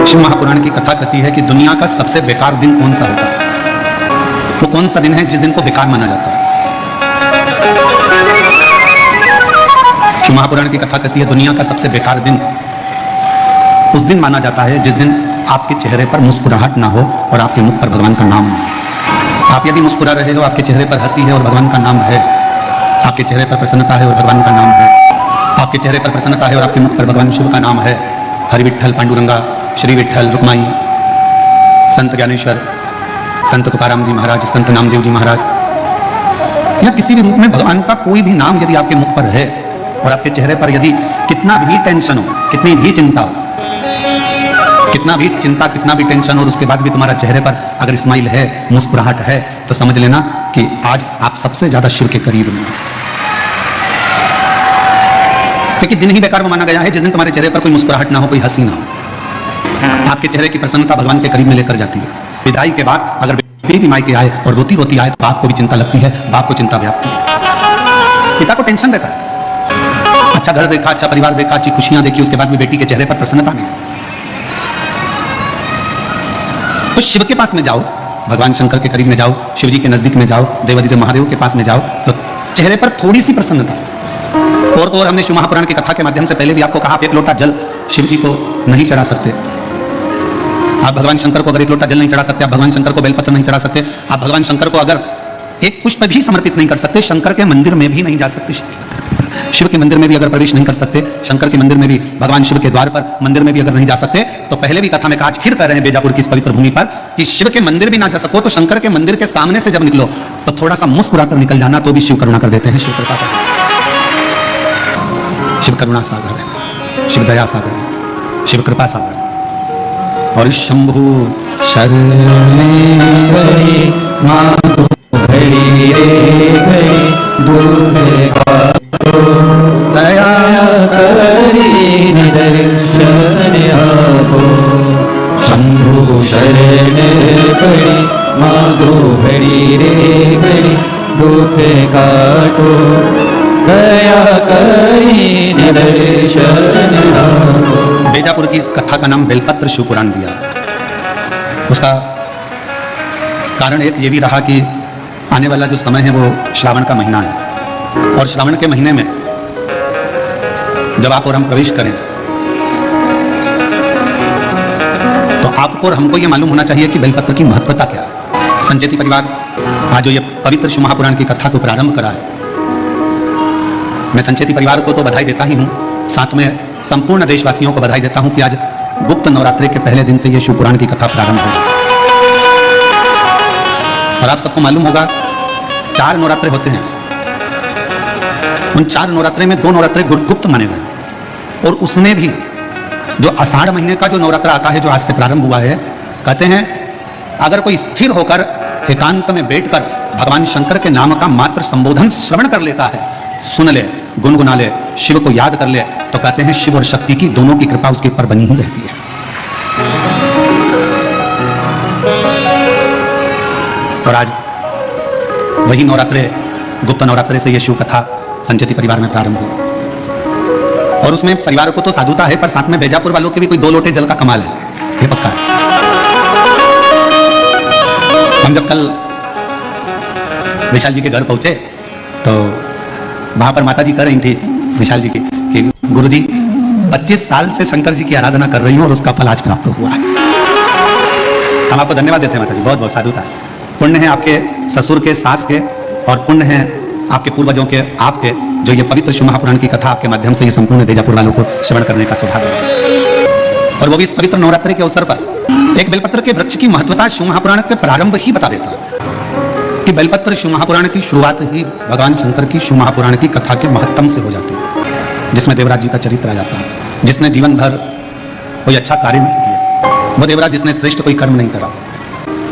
शिव महापुराण की कथा कहती है कि दुनिया का सबसे बेकार दिन कौन सा होता है। वो कौन सा दिन है जिस दिन को बेकार माना जाता है। शिव महापुराण की कथा कहती है दुनिया का सबसे बेकार दिन उस दिन माना जाता है जिस दिन आपके चेहरे पर मुस्कुराहट ना हो और आपके मुख पर भगवान का नाम ना हो। आप यदि मुस्कुरा रहे हो, आपके चेहरे पर हंसी है और भगवान का नाम है, आपके चेहरे पर प्रसन्नता है और भगवान का नाम है, आपके चेहरे पर प्रसन्नता है और आपके मुख पर भगवान शिव का नाम है, हरि विठल, पांडुरंगा, श्री विठल, रुक्माई, संत ज्ञानेश्वर, संत तुकाराम जी महाराज, संत नामदेव जी महाराज, या किसी भी रूप में भगवान का कोई भी नाम यदि आपके मुख पर है और आपके चेहरे पर यदि कितना भी टेंशन हो, कितनी भी चिंता हो, कितना भी चिंता, कितना भी टेंशन, और उसके बाद भी तुम्हारा चेहरे पर अगर स्माइल है, मुस्कुराहट है, तो समझ लेना कि आज आप सबसे ज्यादा शिव के करीब हैं। क्योंकि दिन ही बेकार माना गया है जिस दिन तुम्हारे चेहरे पर कोई मुस्कुराहट ना हो, कोई हंसी ना हो। आपके चेहरे की प्रसन्नता भगवान के करीब में लेकर जाती है। विदाई के बाद अगर बेटी मायके आए और रोती रोती आए तो बाप को भी चिंता लगती है, बाप को चिंता व्याप्ति है, पिता को टेंशन रहता है। अच्छा घर देखा, अच्छा परिवार देखा, अच्छी खुशियां देखी, उसके बाद भी बेटी के चेहरे पर प्रसन्नता नहीं। तो शिव के पास में जाओ, भगवान शंकर के करीब में जाओ, शिव जी के नजदीक में जाओ, देवादिदेव महादेव के पास में जाओ, तो चेहरे पर थोड़ी सी प्रसन्नता। और हमने शिव महापुराण की कथा के माध्यम से पहले भी आपको कहा, आप एक लोटा जल शिव जी को नहीं चढ़ा सकते, आप भगवान शंकर को अगर एक लोटा जल नहीं चढ़ा सकते, आप भगवान शंकर को बेलपत्र नहीं चढ़ा सकते, आप भगवान शंकर को अगर एक पुष्प भी समर्पित नहीं कर सकते, शंकर के मंदिर में भी नहीं जा सकते, शिव के मंदिर में भी अगर प्रवेश नहीं कर सकते, शंकर के मंदिर में भी, भगवान शिव के द्वार पर मंदिर में भी अगर नहीं जा सकते, तो पहले भी कथा में आज फिर कह रहे हैं बेजापुर की इस पवित्र भूमि पर कि शिव के मंदिर भी ना जा सको तो शंकर के मंदिर के सामने से जब निकलो तो थोड़ा सा मुस्कुराकर निकल जाना, तो भी शिव करुणा कर देते हैं। शिव कृपा कर, शिव करुणा सागर है, शिव दया सागर है, शिव कृपा सागर है। और शंभु शरणे गई माधो हरि रे गई दूधे दया करी निदर्शन आपो। शंभु शरणे गई माधो हरि रे गई दूधे काटो दया करी निदर्शन आपो। बेजापुर की इस कथा का नाम बेलपत्र शिव पुराण दिया। उसका कारण एक ये भी रहा कि आने वाला जो समय है वो श्रावण का महीना है, और श्रावण के महीने में जब आप और हम प्रवेश करें तो आपको और हमको ये मालूम होना चाहिए कि बेलपत्र की महत्वता क्या है। संचेती परिवार आज जो ये पवित्र शिव महापुराण की कथा को प्रारंभ करा है, मैं संचेती परिवार को तो बधाई देता ही हूँ, साथ में संपूर्ण देशवासियों को बधाई देता हूं कि आज गुप्त नवरात्रि के पहले दिन से यह शिव पुराण की कथा प्रारंभ हुई। और आप सबको मालूम होगा 4 नवरात्रे होते हैं, उन 4 नवरात्रे में 2 नवरात्रे गुप्त माने गए, और उसमें भी जो आषाढ़ महीने का जो नवरात्रा आता है जो आज से प्रारंभ हुआ है, कहते हैं अगर कोई स्थिर होकर एकांत में बैठकर भगवान शंकर के नाम का मात्र संबोधन श्रवण कर लेता है, सुन ले, गुनगुना ले, शिव को याद कर ले, तो कहते हैं शिव और शक्ति की दोनों की कृपा उसके ऊपर बनी ही रहती है। और आज वही नवरात्रे, गुप्त नवरात्रे से यह शिव कथा संचेती परिवार में प्रारंभ हुई। और उसमें परिवार को तो साधुता है, पर साथ में बेजापुर वालों के भी कोई 2 लोटे जल का कमाल है, ये पक्का है। हम जब कल विशाल जी के घर पहुंचे तो वहां पर माता जी कह रही थी विशाल जी की कि गुरुजी 25 साल से शंकर जी की आराधना कर रही हूं और उसका फल आज प्राप्त हुआ है। हम आपको धन्यवाद देते हैं माता जी, बहुत बहुत साधुता है। पुण्य है आपके ससुर के, सास के, और पुण्य है आपके पूर्वजों के, आपके, जो ये पवित्र शिव महापुराण की कथा आपके माध्यम से ये संपूर्ण बेजापुर वालों को श्रवण करने का सौभाग्य है। और वो भी इस पवित्र नवरात्रि के अवसर पर एक बेलपत्र के वृक्ष की महत्वता शिव महापुराण के प्रारंभ ही बता देता है कि बेलपत्र शिव महापुराण की शुरुआत ही भगवान शंकर की शिव महापुराण की कथा के महत्तम से हो जाती है, जिसमें देवराज जी का चरित्र आ जाता है, जिसने जीवन भर कोई अच्छा कार्य नहीं किया, वो देवराज जिसने श्रेष्ठ कोई कर्म नहीं करा,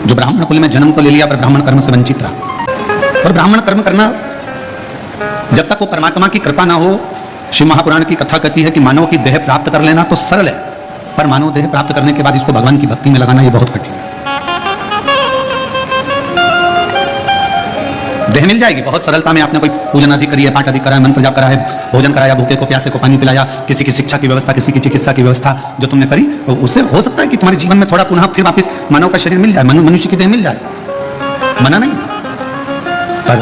जो ब्राह्मण कुल में जन्म तो ले लिया पर ब्राह्मण कर्म से वंचित रहा। और ब्राह्मण कर्म करना जब तक वो परमात्मा की कृपा ना हो, शिव महापुराण की कथा कहती है कि मानव की देह प्राप्त कर लेना तो सरल है, पर मानव देह प्राप्त करने के बाद इसको भगवान की भक्ति में लगाना ये बहुत कठिन है। देह मिल जाएगी बहुत सरलता में। आपने कोई पूजन आदि करी है, पाठ आदि करा है, मंत्र जाप करा है, भोजन कराया, भूखे को प्यासे को पानी पिलाया, किसी की शिक्षा की व्यवस्था, किसी की चिकित्सा की व्यवस्था जो तुमने करी, तो उससे हो सकता है कि तुम्हारे जीवन में थोड़ा पुनः फिर वापस मानव का शरीर मिल जाए, मनुष्य की देह मिल जाए, मना नहीं। पर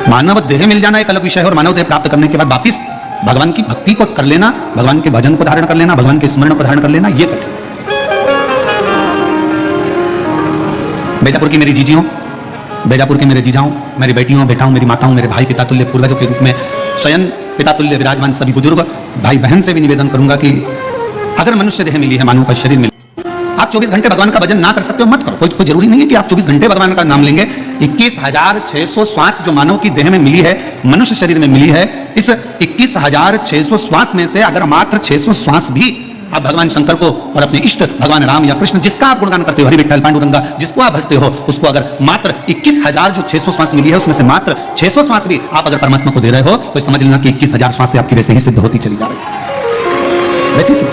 मानव देह मिल जाना एक अलग विषय है, और मानव देह प्राप्त करने के बाद वापिस भगवान की भक्ति को कर लेना, भगवान के भजन को धारण कर लेना, भगवान के स्मरण को धारण कर लेना, ये कठिन। बेजापुर की मेरी जीजियों, बेजापुर के मेरे जीजाओं, मेरी बेटियों, बेटाओं, मेरी माताओं, मेरे भाई पिता तुल्य पूर्वजों के रूप में स्वयं पिता तुल्य विराजमान सभी बुजुर्ग भाई बहन से भी निवेदन करूंगा कि अगर मनुष्य देह मिली है, मानव का शरीर मिला, आप 24 घंटे भगवान का भजन ना कर सकते हो मत करो। कोई जरूरी नहीं है कि आप 24 घंटे भगवान का नाम लेंगे। 21,600 श्वास जो मानव की देह में मिली है, मनुष्य शरीर में मिली है, इस 21,600 श्वास में से अगर मात्र 600 श्वास भी आप भगवान शंकर को और अपने इष्ट भगवान राम या कृष्ण, जिसका आप गुणगान करते हो, हरि विठ्ठल पांडुरंगा, जिसको आप भजते हो, उसको अगर मात्र 21,000 जो 600 श्वास मिली है, उसमें से मात्र 600 श्वास भी आप अगर परमात्मा को दे रहे हो, तो समझ लेना कि 21,000 श्वास से आपकी वैसे ही सिद्ध होती चली जा रही है। वैसे सिद्ध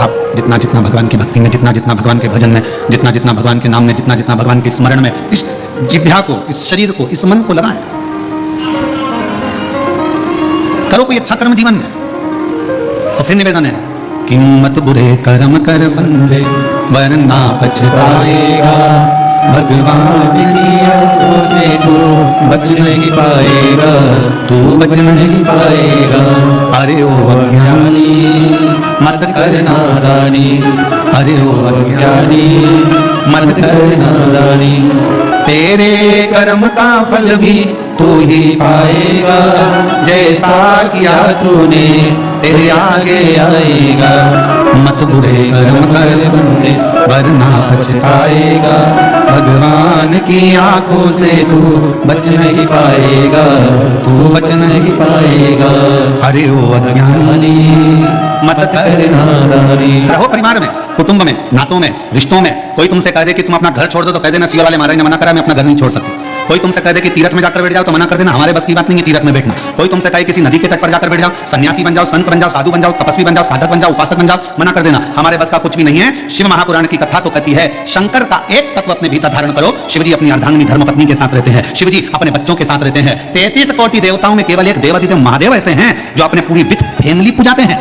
आप जितना जितना भगवान की भक्ति में, जितना जितना भगवान के भजन में, जितना जितना भगवान के नाम में, जितना जितना भगवान के स्मरण में इस जिह्वा को, इस शरीर को, इस मन को लगाएं, करो कोई अच्छा कर्म जीवन में। और फिर निवेदन है, किम्मत बुरे कर्म कर बंदे वरना पछताएगा, भगवान की आंखों से तू बच नहीं पाएगा, तू बच नहीं पाएगा। अरे ओ अज्ञानी मत कर नादानी, अरे ओ अज्ञानी मत कर नादानी, तेरे कर्म का फल भी तू ही पाएगा, जैसा किया तूने तेरे आगे आएगा। मत बुरे कर्म कर बंदे वरना पछताएगा, भगवान की आंखों से तू बच नहीं पाएगा, तू बच नहीं पाएगा। अरे ओ अज्ञानी मत कर नादानी। रहो परिवार में, कुटुंब में, नातों में, रिश्तों में। कोई तुमसे कह दे कि तुम अपना घर छोड़ दो, तो कह देना सीओ वाले महाराज ने मना करा, मैं अपना घर नहीं छोड़ सकती। कोई तुमसे कह दे कि तीर्थ में जाकर बैठ जाओ, तो मना कर देना, हमारे बस की बात नहीं है तीर्थ में बैठना। कोई तुमसे कहे किसी नदी के तट पर जाकर बैठ जाओ, सन्यासी बन जाओ, संत बन जाओ, साधु बन जाओ, तपस्वी बन जाओ, साधक बन जाओ, उपासक बन जाओ, मना कर देना, हमारे बस का कुछ भी नहीं है। शिव महापुराण की कथा तो कहती है, शंकर का एक तत्व अपने भीतर धारण करो। शिवजी अपनी अर्धांगिनी धर्मपत्नी के साथ रहते हैं, शिवजी अपने बच्चों के साथ रहते हैं। 33 कोटि देवताओं में केवल एक देवादिदेव महादेव ऐसे हैं जो अपने पूरी विथ फैमिली पूजाते हैं।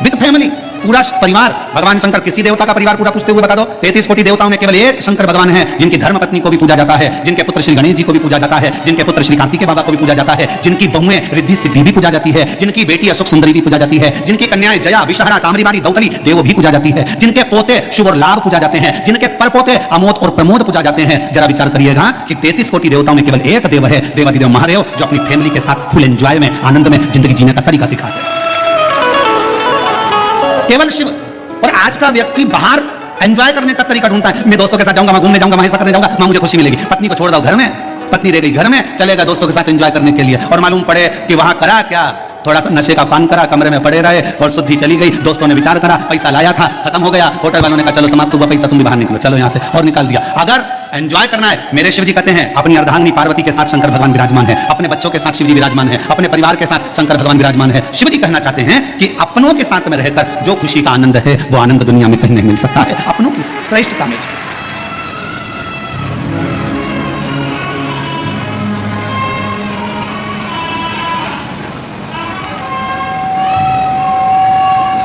विथ फैमिली, पूरा परिवार। भगवान शंकर किसी देवता का परिवार पूरा पूछते हुए बता दो। 33 कोटि देवताओं में केवल एक शंकर भगवान है जिनकी धर्मपत्नी को भी पूजा जाता है, जिनके पुत्र श्री गणेश जी को भी पूजा जाता है, जिनके पुत्र श्री कार्तिकेय बाबा को भी पूजा जाता है, जिनकी बहुएं रिद्धि सिद्धि भी पूजा जाती है, जिनकी बेटी अशोक सुंदरी भी पूजा जाती है, जिनकी कन्याएं जया, विषहरा, सामरीबारी, दौतली देव भी पूजा जाती है, जिनके पोते शुभ और लाभ पूजा जाते हैं, जिनके परपोते अमोद और प्रमोद पूजा जाते हैं। जरा विचार करिएगा कि 33 कोटि देवताओं में केवल एक देव है, देवादिदेव महादेव, जो अपनी फैमिली के साथ फुल एंजॉय में, आनंद में जिंदगी जीने का तरीका सिखाते हैं। केवल शिव। और आज का व्यक्ति बाहर एंजॉय करने का तरीका ढूंढता है। मैं दोस्तों के साथ जाऊंगा, मैं घूमने जाऊंगा, मैं ऐसा करने जाऊंगा, मैं मुझे खुशी मिलेगी। पत्नी को छोड़ दो घर में, पत्नी रह गई घर में, चलेगा दोस्तों के साथ एंजॉय करने के लिए, और मालूम पड़े कि वहां करा क्या, थोड़ा सा नशे का पान करा, कमरे में पड़े रहे और शुद्धि चली गई। दोस्तों ने विचार करा, पैसा लाया था, खत्म हो गया। होटल वालों ने कहा चलो समाप्त हुआ पैसा, तुम भी बाहर निकलो, चलो यहाँ से, और निकाल दिया। अगर एंजॉय करना है, मेरे शिव जी कहते हैं, अपनी अर्धांगिनी पार्वती के साथ शंकर भगवान विराजमान है, अपने बच्चों के साथ शिव जी विराजमान है, अपने परिवार के साथ शंकर भगवान विराजमान है। शिव जी कहना चाहते हैं कि अपनों के साथ में रहकर जो खुशी का आनंद है, वो आनंद दुनिया में कहीं नहीं मिल सकता है। अपनों की श्रेष्ठता में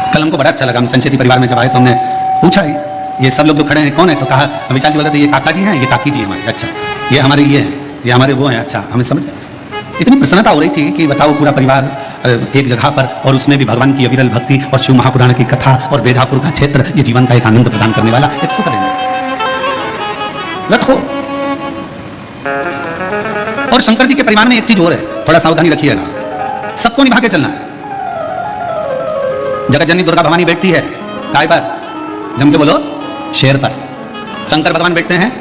कल हमको बड़ा अच्छा लगा। हम संचेती परिवार में जब आए तो हमने पूछा, ये सब लोग जो खड़े हैं कौन है, तो कहा विशाल जी बोलते थे ये काका जी हैं, ये काकी जी हमारे। अच्छा, ये हमारे ये हैं, ये हमारे वो हैं। अच्छा, हमें समझ इतनी प्रसन्नता हो रही थी कि बताओ पूरा परिवार एक जगह पर, और उसमें भी भगवान की अविरल भक्ति और शिव महापुराण की कथा और बेजापुर का क्षेत्र, ये जीवन का एक आनंद प्रदान करने वाला एक सुख रखो। और शंकर जी के परिवार में एक चीज और है, थोड़ा सावधानी रखिएगा, सबको निभा के चलना है। जगत जननी दुर्गा भवानी बैठती है काय पर, जम के बोलो, शेर पर। शंकर भगवान बैठते हैं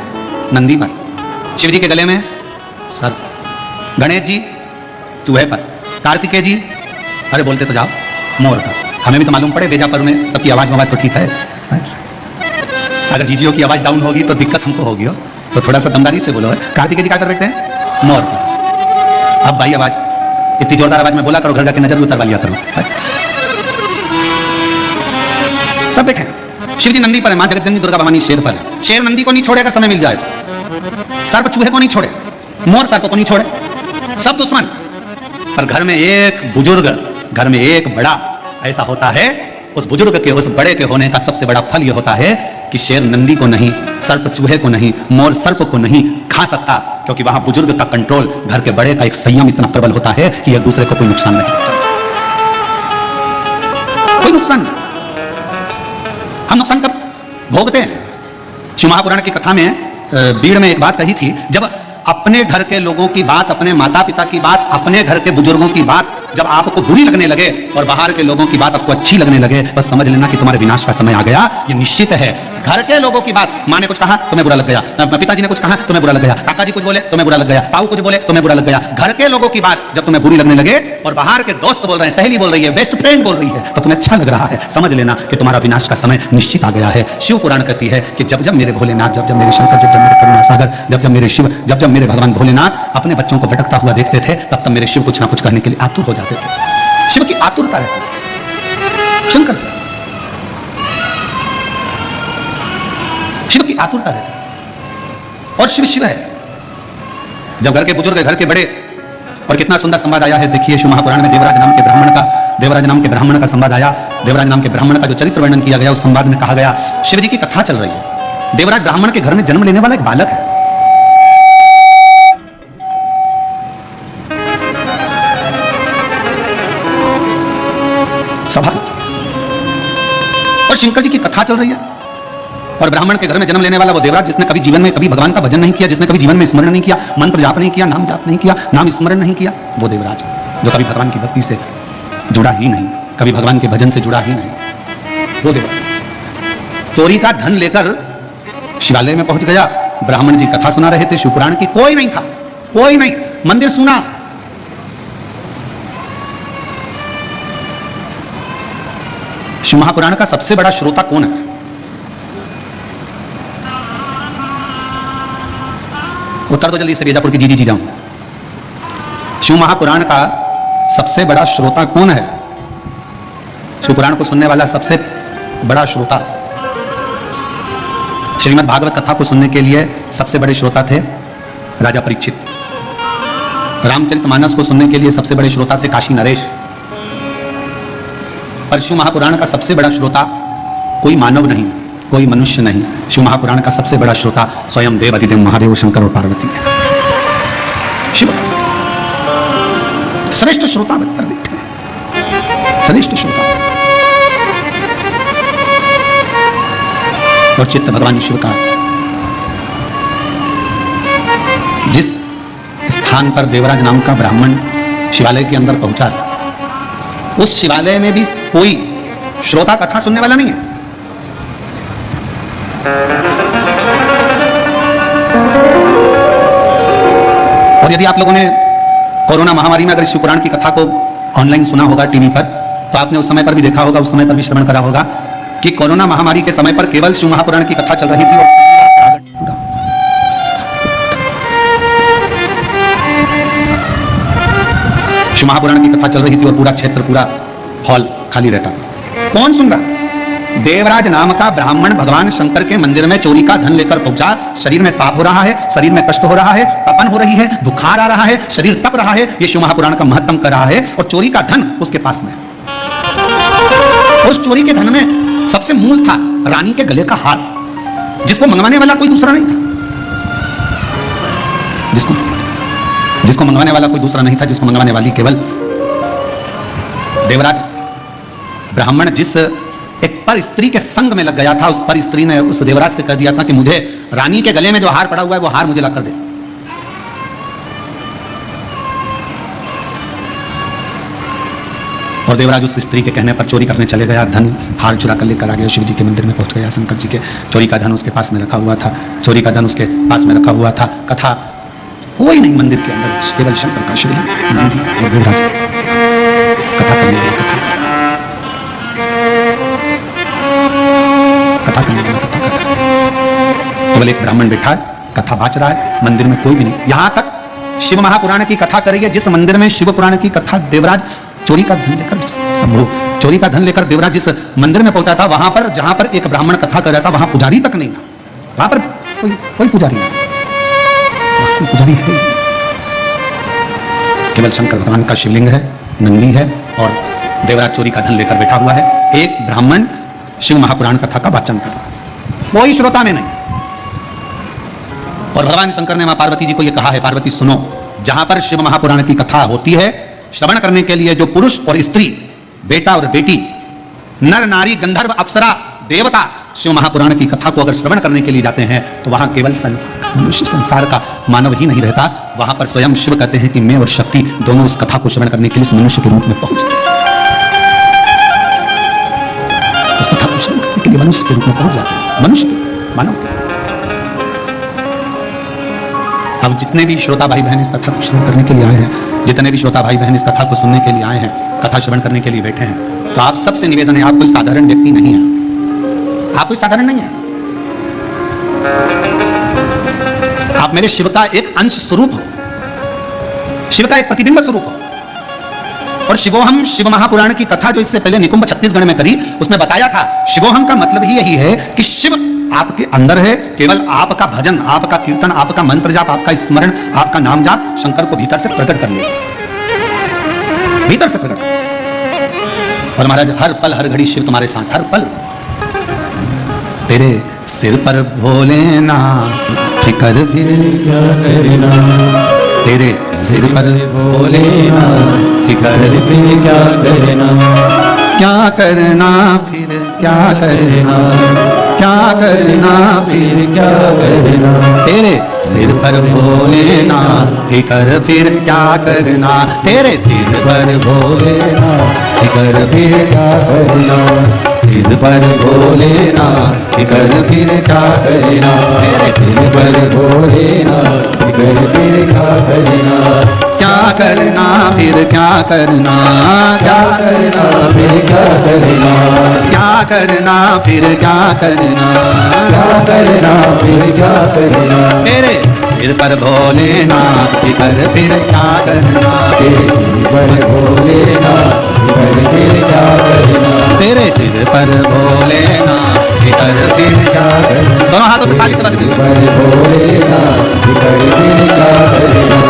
नंदी पर, शिव जी के गले में सर्प, गणेश जी चूहे पर, कार्तिकेय जी, अरे बोलते तो जाओ, मोर पर। हमें भी तो मालूम पड़े, बेजापुर में सबकी आवाज तो ठीक है। अगर जीजियों की आवाज डाउन होगी तो दिक्कत हमको होगी, तो थोड़ा सा दमदारी से बोलो। कार्तिकेय जी क्या कर बैठते हैं, मोर पर। अब भाई आवाज इतनी जोरदार आवाज में बोला करो, घर जाके नजर उतरवा लिया करो। सब बैठे, शिव जी नंदी पर है, मां जगत जननी दुर्गा भवानी शेर पर है। शेर नंदी को नहीं छोड़ेगा समय मिल जाए। सर्प चूहे को नहीं छोड़े, मोर सर्प को नहीं छोड़े, सब दुश्मन। पर घर में एक बुजुर्ग, घर में एक बड़ा ऐसा होता है, उस बुजुर्ग के, उस बड़े के होने का सबसे बड़ा फल यह होता है कि शेर नंदी को नहीं, सर्प चूहे को नहीं, मोर सर्प को नहीं खा सकता, क्योंकि वहां बुजुर्ग का कंट्रोल, घर के बड़े का एक संयम इतना प्रबल होता है कि एक दूसरे को कोई नुकसान नहीं पहुंचा सकता। कोई नुकसान नहीं। हम नुकसान कब भोगते हैं? शिव महापुराण की कथा में बीड़ में एक बात कही थी, जब अपने घर के लोगों की बात, अपने माता पिता की बात, अपने घर के बुजुर्गों की बात जब आपको बुरी लगने लगे और बाहर के लोगों की बात आपको अच्छी लगने लगे, बस समझ लेना कि तुम्हारे विनाश का समय आ गया। ये निश्चित है। घर के लोगों की बात, माँ ने कुछ कहा तुम्हें बुरा लग गया, पिताजी ने कुछ कहा तुम्हें बुरा लग गया, काका जी कुछ बोले तुम्हें बुरा लग गया, ताऊ कुछ बोले तुम्हें बुरा लग गया। घर के लोगों की बात जब तुम्हें बुरी लगने लगे और बाहर के दोस्त बोल रहे हैं, सहेली बोल रही है, बेस्ट फ्रेंड बोल रही है, तो तुम्हें अच्छा लग रहा है, समझ लेना कि तुम्हारा विनाश का समय निश्चित आ गया है। शिव पुराण कहती है कि जब जब मेरे भोलेनाथ, जब जब मेरे शंकर, जब जब मेरे करुणा सागर, जब जब मेरे शिव, जब जब मेरे भगवान भोलेनाथ अपने बच्चों को भटकता हुआ देखते थे, तब तब मेरे शिव कुछ ना कुछ कहने के लिए आतुर हो जाते थे। शिव की आतुरता रहती है। शंकर, शिव की आतुरता रहती है और शिव शिव है। जब घर के बुजुर्ग, घर के बड़े, और कितना सुंदर संवाद आया है, देखिए शिव महापुराण में देवराज नाम के ब्राह्मण का संवाद आया। देवराज नाम के ब्राह्मण का जो चरित्र वर्णन किया गया, उस संवाद में कहा गया, शिव जी की कथा चल रही है। देवराज ब्राह्मण के घर में जन्म लेने वाला एक बालक है। सभा और शंकर जी की कथा चल रही है और ब्राह्मण के घर में जन्म लेने वाला वो देवराज, जिसने कभी जीवन में कभी भगवान का भजन नहीं किया, जिसने कभी जीवन में स्मरण नहीं किया, मंत्र जाप नहीं किया, नाम जाप नहीं किया, नाम स्मरण नहीं किया, वो देवराज जो कभी भगवान की भक्ति से जुड़ा ही नहीं, कभी भगवान के भजन से जुड़ा ही नहीं, वो देवराज चोरी का धन लेकर शिवालय में पहुंच गया। ब्राह्मण जी कथा सुना रहे थे शिवपुराण की, कोई नहीं था, कोई नहीं, मंदिर सुना। शिव महापुराण का सबसे बड़ा श्रोता कौन है? उत्तर तो जल्दी से, बीजापुर की जी जाऊं। शिव महापुराण का सबसे बड़ा श्रोता कौन है? शिवपुराण को सुनने वाला सबसे बड़ा श्रोता, श्रीमद् भागवत कथा को सुनने के लिए सबसे बड़े श्रोता थे राजा परीक्षित। रामचरितमानस को सुनने के लिए सबसे बड़े श्रोता थे काशी नरेश। पर शिव महापुराण का सबसे बड़ा श्रोता कोई मानव नहीं, कोई मनुष्य नहीं। शिव महापुराण का सबसे बड़ा श्रोता स्वयं देव अधिदेव महादेव शंकर और पार्वती है। शिव श्रेष्ठ श्रोता बनकर बैठे हैं, श्रेष्ठ श्रोता। और चित्त भगवान शिव का जिस स्थान पर देवराज नाम का ब्राह्मण शिवालय के अंदर पहुंचा, उस शिवालय में भी कोई श्रोता कथा सुनने वाला नहीं है। और यदि आप लोगों ने कोरोना महामारी में अगर शिवपुराण की कथा को ऑनलाइन सुना होगा टीवी पर, तो आपने उस समय पर भी देखा होगा, उस समय पर भी श्रवण करा होगा कि कोरोना महामारी के समय पर केवल शिव महापुराण की कथा चल रही थी। शिव महापुराण की कथा चल रही थी और पूरा क्षेत्र, पूरा हॉल खाली रहता था। कौन सुन रहा? देवराज नाम का ब्राह्मण भगवान शंकर के मंदिर में चोरी का धन लेकर पहुंचा। शरीर में ताप हो रहा है, शरीर में कष्ट हो रहा है, तपन हो रही है, बुखार आ रहा है, शरीर तप रहा है। ये शिव महापुराण का महत्तम कर रहा है और चोरी का धन उसके पास में। उस चोरी के धन में सबसे मूल था रानी के गले का हार, जिसको मंगवाने वाला कोई दूसरा नहीं था। जिसको मंगवाने वाला कोई दूसरा नहीं था, जिसको मंगवाने वाली केवल देवराज ब्राह्मण जिस एक पर स्त्री के संग में लग गया था, उस पर स्त्री ने उस देवराज से कह दिया था कि मुझे रानी के गले में जो हार पड़ा हुआ है वो हार मुझे लाकर दे। और देवराज उस स्त्री के कहने पर चोरी करने चले गया, धन हार चुरा कर लेकर आ गया, शिव जी के मंदिर में पहुंच गया। शंकर जी के चोरी का धन उसके पास में रखा हुआ था, चोरी का धन उसके पास में रखा हुआ था। कथा कोई नहीं मंदिर के अंदर, केवल शंकर का शिवलिंग मंदिर और देवराज कथा करने वाला कथा करने वाला कथा कर रहा है। केवल एक ब्राह्मण बैठा है, कथा बाच रहा है, मंदिर में कोई भी नहीं। यहां तक शिव महापुराण की कथा करेंगे, जिस मंदिर में शिव पुराण की कथा देवराज चोरी का धन लेकर, चोरी का धन लेकर देवराज जिस मंदिर में पहुंचा था, वहां पर जहां पर एक ब्राह्मण कथा कर रहा था, वहां पुजारी तक नहीं था, वहां पर कोई पुजारी नहीं। पुजारी है, केवल शंकर भगवान का शिवलिंग है, नंदी है और देवराज चोरी का धन लेकर बैठा हुआ है। एक ब्राह्मण शिव महापुराण कथा का वाचन कर रहा है, कोई श्रोता में नहीं। और भगवान शंकर ने मां पार्वती जी को यह कहा है, पार्वती सुनो, जहां पर शिव महापुराण की कथा होती है, श्रवण करने के लिए जो पुरुष और स्त्री, बेटा और बेटी, नर नारी, गंधर्व, अप्सरा, देवता शिव महापुराण की कथा को अगर श्रवण करने के लिए जाते हैं तो वहां केवल संसार का मनुष्य, संसार का मानव ही नहीं रहता, वहां पर स्वयं शिव कहते हैं कि मैं और शक्ति दोनों उस कथा को श्रवण करने के लिए उस मनुष्य के रूप में पहुंच जाते हैं, उस कथा को श्रवण करने के लिए मनुष्य के रूप में पहुंच जाते हैं, मनुष्य मानव। अब जितने भी श्रोता भाई बहन इस कथा को श्रवण करने के लिए आए हैं, जितने भी श्रोता भाई बहन इस कथा को सुनने के लिए आए हैं, कथा श्रवण करने के लिए बैठे हैं, तो आप सबसे निवेदन है, आप कोई साधारण व्यक्ति नहीं है, आप कोई साधारण नहीं है, आप मेरे शिव का एक अंश स्वरूप हो, शिव का एक प्रतिबिंब स्वरूप हो। और शिवोहम शिव महापुराण की कथा जो इससे पहले निकुंभ छत्तीसगढ़ में करी, उसमें बताया था शिवोहम का मतलब ही यही है कि शिव आपके अंदर है, केवल आपका भजन, आपका कीर्तन, आपका मंत्र जाप, आपका स्मरण, आपका नाम जाप शंकर को भीतर से प्रकट कर ले, भीतर से प्रकट। और महाराज हर पल हर घड़ी शिव तुम्हारे साथ, हर पल। तेरे सिर पर भोलेनाथ फिकर फिर क्या करना, तेरे सिर पर भोलेनाथ फिकर फिर क्या करना, क्या करना फिर क्या करना, क्या करना फिर क्या करना, तेरे सिर पर भोलेनाथ फिकर फिर क्या करना, तेरे सिर पर भोलेनाथ फिकर फिर क्या करना, सिर पर भोलेनाथ फिकर फिर क्या करना, तेरे सिर पर भोलेनाथ फिकर फिर क्या करना, क्या करना फिर क्या करना, क्या करना फिर क्या करना, क्या करना फिर क्या करना, क्या करना फिर क्या करना, तेरे सिर पर भोलेनाथ फिकर फिर क्या करना, तेरे सिर पर भोलेनाथ फिकर फिर क्या करना, तेरे सिर पर भोलेनाथ फिकर फिर क्या करना। दोनों हाथों से ताली से बजाते हुए भोलेनाथ फिकर फिर क्या करना।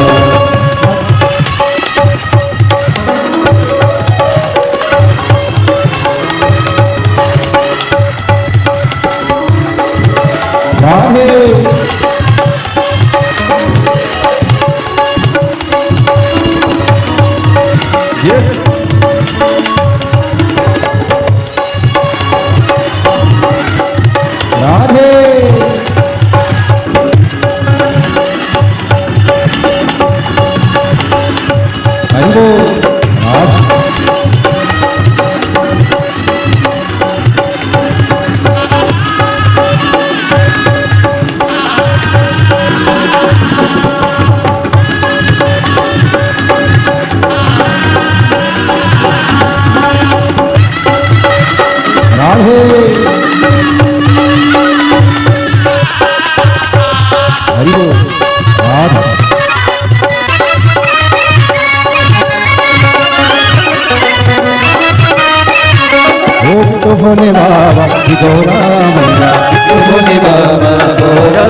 भोले बाबा गौरा मैया, भोले बाबा गौरा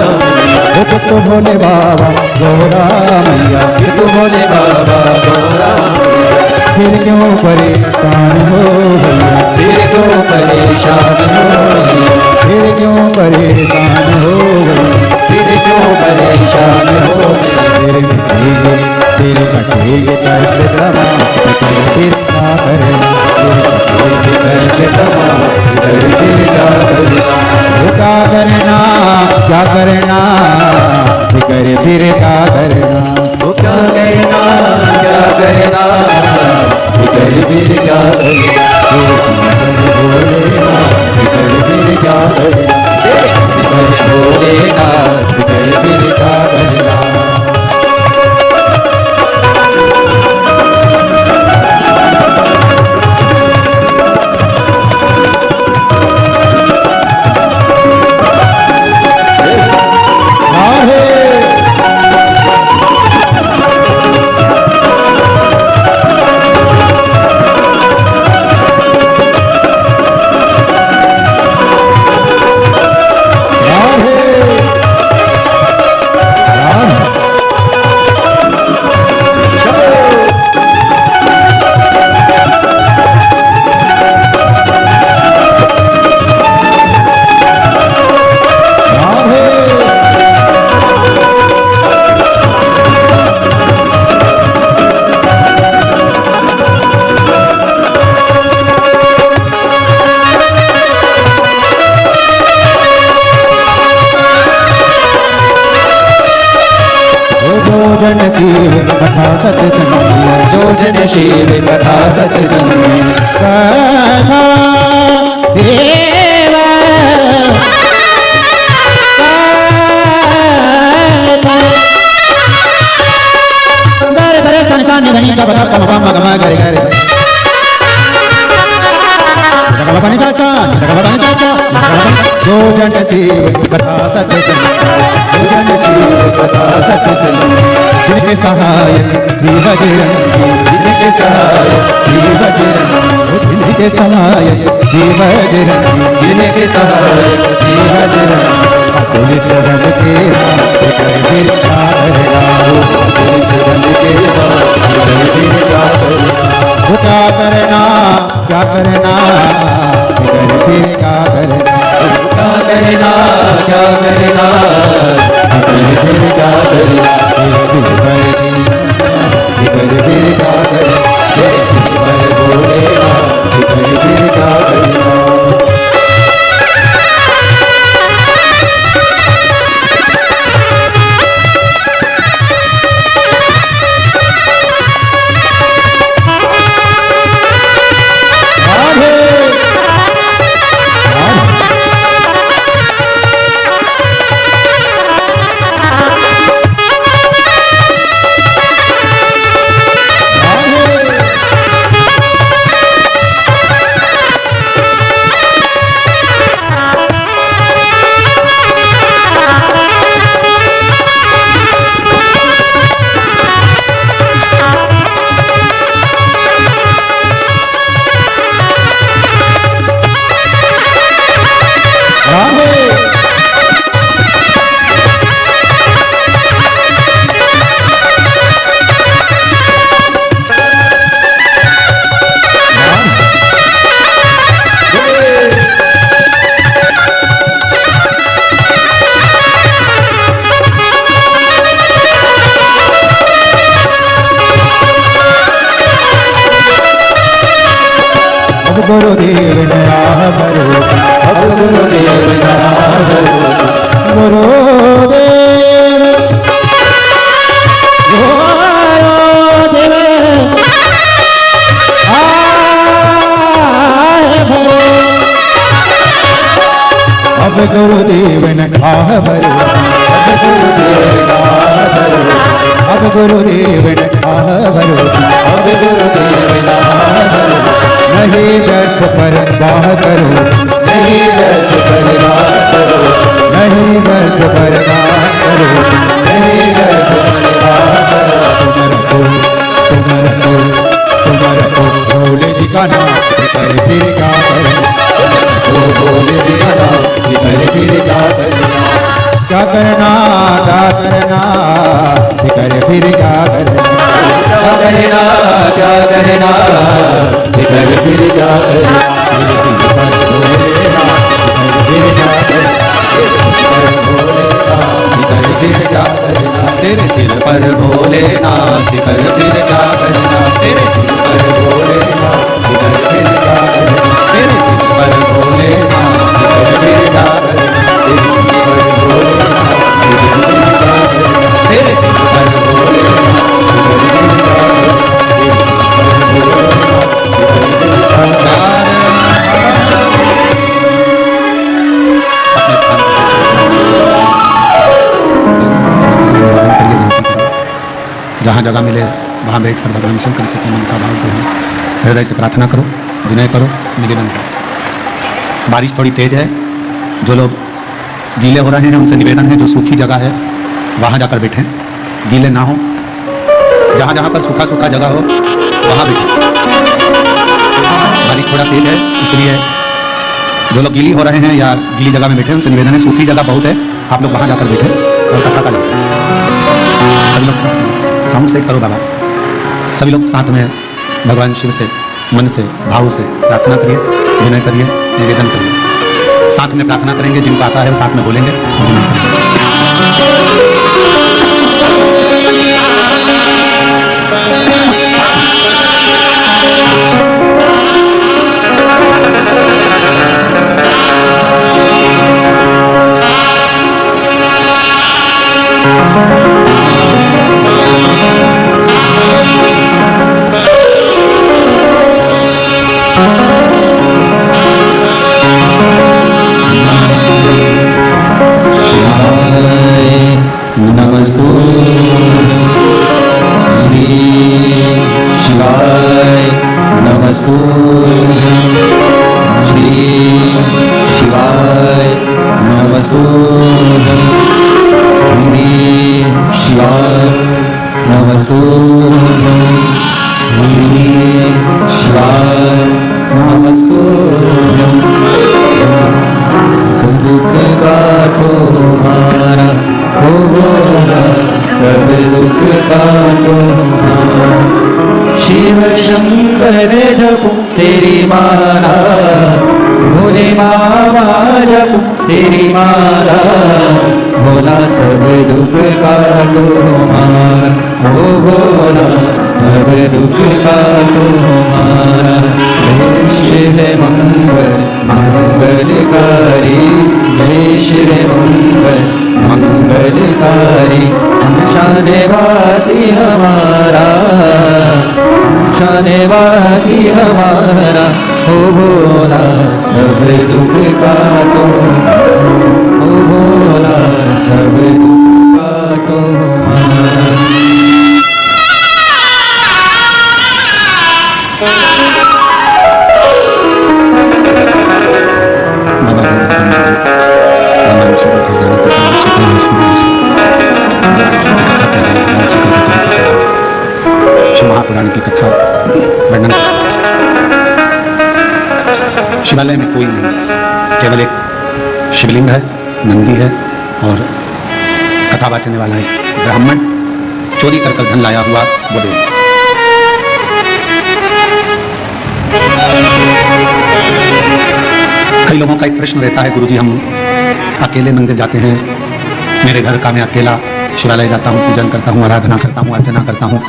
मैया, तो भोले बाबा गौरा मैया, तो भोले बाबा गौरा मैया, फिर क्यों परेशान हो भैया, फिर क्यों परेशान हो भैया, फिर क्यों परेशान हो भैया, फिर क्यों परेशान हो भैया, तेरे कटेगे कैसे तमा, फिर क्या करना, कैसे तमा, फिर क्या करना, क्या करना, क्या करना, फिर क्या करना, क्या करना, क्या करना, फिर क्या करना, फिर क्या करना, भोलेना फिर क्या करना। शिव कथा सत्संग में, जो जन शिव कथा सत्संग में, कथा शिव गरे गरे तन कान्य धनी का बता कम कम गम गरे गरे जगह बनी चाचा जगह बनी चाचा जो जन शिव कथा सत्संग, जो जन शिव कथा सत्संग में, जिनके सहायक श्री बजरंगी, जिनके सहायक श्री बजरंगी, जिनके सहायक श्री बजरंगी, जिनके सहायक श्री बजरंगी, पुलिस रंग के कर फिर राहो, पुलिस रंग के फिर वो क्या करना कर फिर क्या करना, क्या करना क्या करना, फिर क्या करना, कर फिर क्या करना, जैसे पर बोलेगा फिर क्या करना। गुरुदेव ने राह भरोसा, अब गुरुदेव कहा भरोसा, गुरुदेव आए भरो, अब गुरुदेव ने राह भरोसा, अब गुरुदेव कहा भरोसा, अब गुरुदेव ने राह भरोसा, अब गुरुदेव कहा भरोसा, नहीं व्यर्थ पर बाह करो, नहीं व्यर्थ पर बात करो, नहीं व्यर्थ पर बाह करो, नहीं व्यर्थ पर बात करो, तुम रखो भोले जी का नाम कर फिर क्या करना, तो बोले दिखाना फिर क्या करना, क्या करना कर फिर क्या करना, क्या करना क्या करना, फिर क्या करना, फिर क्या करना, तेरे सिर पर भोलेनाथ कर फिर क्या करना, तेरे सिर पर भोलेनाथ कर फिर क्या करना, तेरे सिर पर भोलेनाथ कर फिर क्या करना, तेरे सिर पर भोलेनाथ कर फिर क्या करना, तेरे सिर पर भोलेनाथ कर फिर क्या करना, तेरे सिर पर भोलेनाथ कर फिर क्या करना। जहाँ जगह मिले वहाँ बैठ कर भगवान शंकर से मन का भाव करो, हृदय से प्रार्थना करो, विनय करो, निवेदन करो। बारिश थोड़ी तेज है, जो लोग गीले हो रहे हैं उनसे निवेदन है जो सूखी जगह है वहाँ जाकर बैठें, गीले ना हो। जहाँ जहाँ पर सूखा सूखा जगह हो वहाँ बैठें। बारिश थोड़ा तेज है इसलिए जो लोग गीली हो रहे हैं या गीली जगह में बैठे उनसे निवेदन है, सूखी जगह बहुत है, आप लोग वहाँ जाकर बैठे और कथा का लें। सभी लोग साउंड से करो बाबा, सभी लोग साथ में भगवान शिव से मन से भाव से प्रार्थना करिए, विनय करिए, निवेदन करिए। साथ में प्रार्थना करेंगे, जिनको आता है वो साथ में बोलेंगे और विनय करेंगे। दुख काटो हमारा, हो भोला सब दुख काटो हमारा। शिव शंकर जपो तेरी माला, भोले बाबा जपो तेरी माला, भोला सब दुख काटो हमारा, हो भोला सब दुख काटो हमारा। शिव मंगल मंगलकारी, शिव मंगल मंगलकारी, शमशानवासी हमारा, शमशानवासी हमारा, हो भोला सब दुख काटो, हो भोला सब दुख काटो हमारा। शिव महापुराण की कथा वर्णन। शिवालय में कोई नहीं, केवल एक शिवलिंग है, नंदी है और कथा वाचने वाला एक ब्राह्मण चोरी कर धन लाया हुआ वो देव। कई लोगों का एक प्रश्न रहता है, गुरुजी हम अकेले मंदिर जाते हैं, मेरे घर का मैं अकेला शिवालय जाता हूँ, पूजन करता हूँ, आराधना करता हूँ, अर्चना करता हूँ,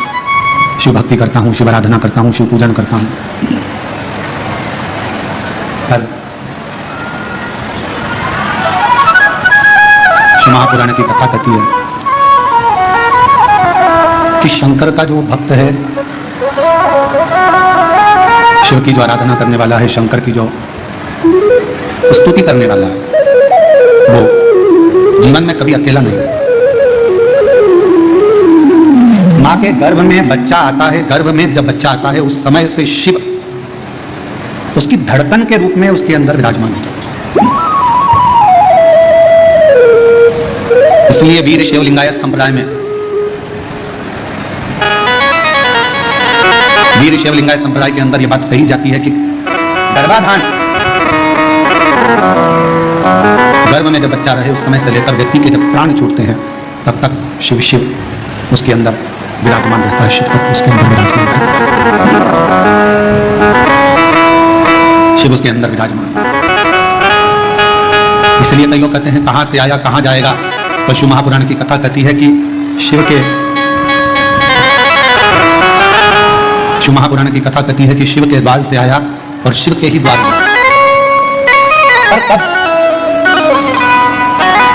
शिव भक्ति करता हूँ, शिव आराधना करता हूँ, शिव पूजन करता हूँ, पर शिव महापुराण की कथा कहती है कि शंकर का जो भक्त है, शिव की जो आराधना करने वाला है, शंकर की जो स्तुति करने वाला है, वो जीवन में कभी अकेला नहीं रहता। माँ के गर्भ में बच्चा आता है, गर्भ में जब बच्चा आता है उस समय से शिव उसकी धड़कन के रूप में उसके अंदर विराजमान होता है। इसलिए वीर शिवलिंगायत संप्रदाय में, वीर शिवलिंगायत संप्रदाय के अंदर यह बात कही जाती है कि गर्भाधान, गर्भ में जब बच्चा रहे उस समय से लेकर व्यक्ति के जब प्राण छूटते हैं तब तक शिव शिव उसके अंदर विराजमान रहता है, शिव तक उसके अंदर विराजमान रहता है, शिव उसके अंदर विराजमान। इसलिए कई लोग कहते हैं कहां से आया कहां जाएगा, तो शिव महापुराण की कथा कहती है कि शिव महापुराण की कथा कहती है कि शिव के द्वार से आया और शिव के ही द्वार में। और कब?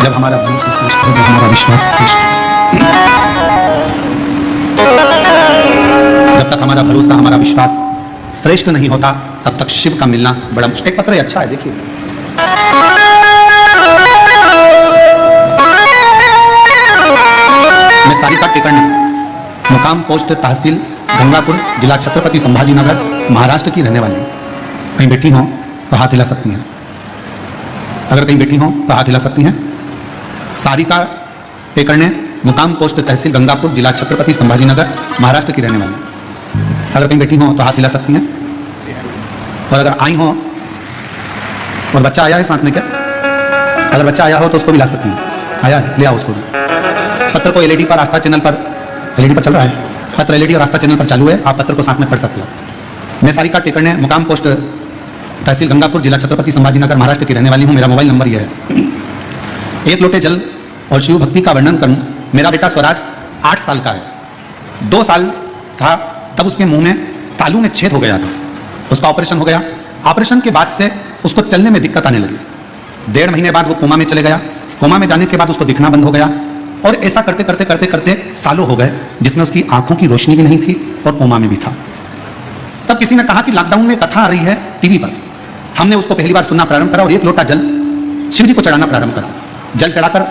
जब हमारा भरोसा श्रेष्ठ हो, जब हमारा विश्वास श्रेष्ठ हो। जब तक हमारा भरोसा हमारा विश्वास श्रेष्ठ नहीं होता तब तक शिव का मिलना बड़ा मुश्किल। पत्र अच्छा है, देखिए मैं सारिका टिकरणे, मुकाम पोस्ट तहसील गंगापुर, जिला छत्रपति संभाजी नगर, महाराष्ट्र की रहने वाली हूँ। कहीं बैठी हो तो हाथ हिला सकती हैं, अगर कहीं बैठी हो तो हाथ हिला सकती हैं। सारिका टिकरणे, मुकाम पोस्ट तहसील गंगापुर, जिला छत्रपति संभाजी नगर, महाराष्ट्र की रहने वाली। अगर कहीं बैठी हो तो हाथ हिला सकती हैं। और अगर आई हो और बच्चा आया है साथ में, क्या अगर बच्चा आया हो तो उसको भी ला सकती हैं। आया है, ले आओ उसको भी। पत्र को एलईडी पर, आस्था चैनल पर, एलईडी पर चल रहा है पत्र, एलईडी और आस्था चैनल पर चालू है, आप पत्र को साथ में पढ़ सकते हो। मैं सारिका टिकरणे, मुकाम पोस्ट तहसील गंगापुर, जिला छत्रपति संभाजी नगर, महाराष्ट्र की रहने वाली हूँ। मेरा मोबाइल नंबर यह है। एक लोटे जल और शिव भक्ति का वर्णन करूं। मेरा बेटा स्वराज 8 साल का है। 2 साल था तब उसके मुंह में तालू में छेद हो गया था, उसका ऑपरेशन हो गया। ऑपरेशन के बाद से उसको चलने में दिक्कत आने लगी। 1.5 महीने बाद वो कोमा में चले गया। कोमा में जाने के बाद उसको दिखना बंद हो गया और ऐसा करते करते करते करते सालों हो गए जिसमें उसकी आंखों की रोशनी भी नहीं थी और कोमा में भी था। तब किसी ने कहा कि लॉकडाउन में कथा आ रही है टीवी पर। हमने उसको पहली बार सुनना प्रारंभ करा और 1 लोटा जल शिव जी को चढ़ाना प्रारंभ करा। जल चढ़ाकर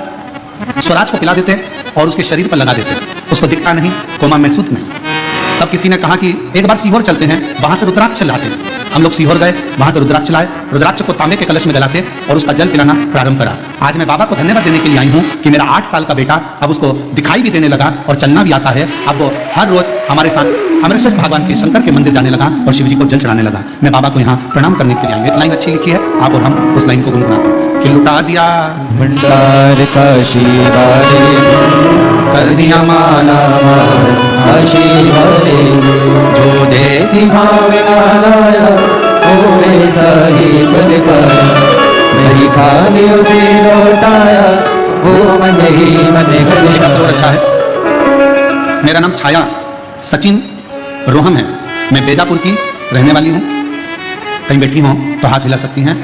स्वराज को पिला देते और उसके शरीर पर लगा देते, उसको दिखता नहीं, कोमा महसूस नहीं। तब किसी ने कहा कि एक बार सीहोर चलते हैं, वहां से रुद्राक्ष लाते हैं। हम लोग सीहोर गए, वहां से रुद्राक्ष लाए, रुद्राक्ष को तांबे के कलश में गलाते और उसका जल पिलाना प्रारंभ करा। आज मैं बाबा को धन्यवाद देने के लिए आई हूँ कि मेरा 8 साल का बेटा अब उसको दिखाई भी देने लगा और चलना भी आता है। अब वो हर रोज हमारे साथ अमृतसर भगवान के शंकर के मंदिर जाने लगा और शिव जी को जल चढ़ाने लगा। मैं बाबा को यहाँ प्रणाम करने के लिए आई हूँ। एक लाइन अच्छी लिखी है, आप और हम उस लाइन को गुनगुनाते हैं। कि लुटा दिया भंडार काशी वाले कर दिया माला माल काशी वाले जो जैसी भावना लाया वो वैसा ही फल पाया नहीं खाने उसे लौटाया वो मन ही मन ये पत्र और अच्छा है। मेरा नाम छाया सचिन रोहम है। मैं बेजापुर की रहने वाली हूँ। कहीं बैठी हो तो हाथ हिला सकती हैं।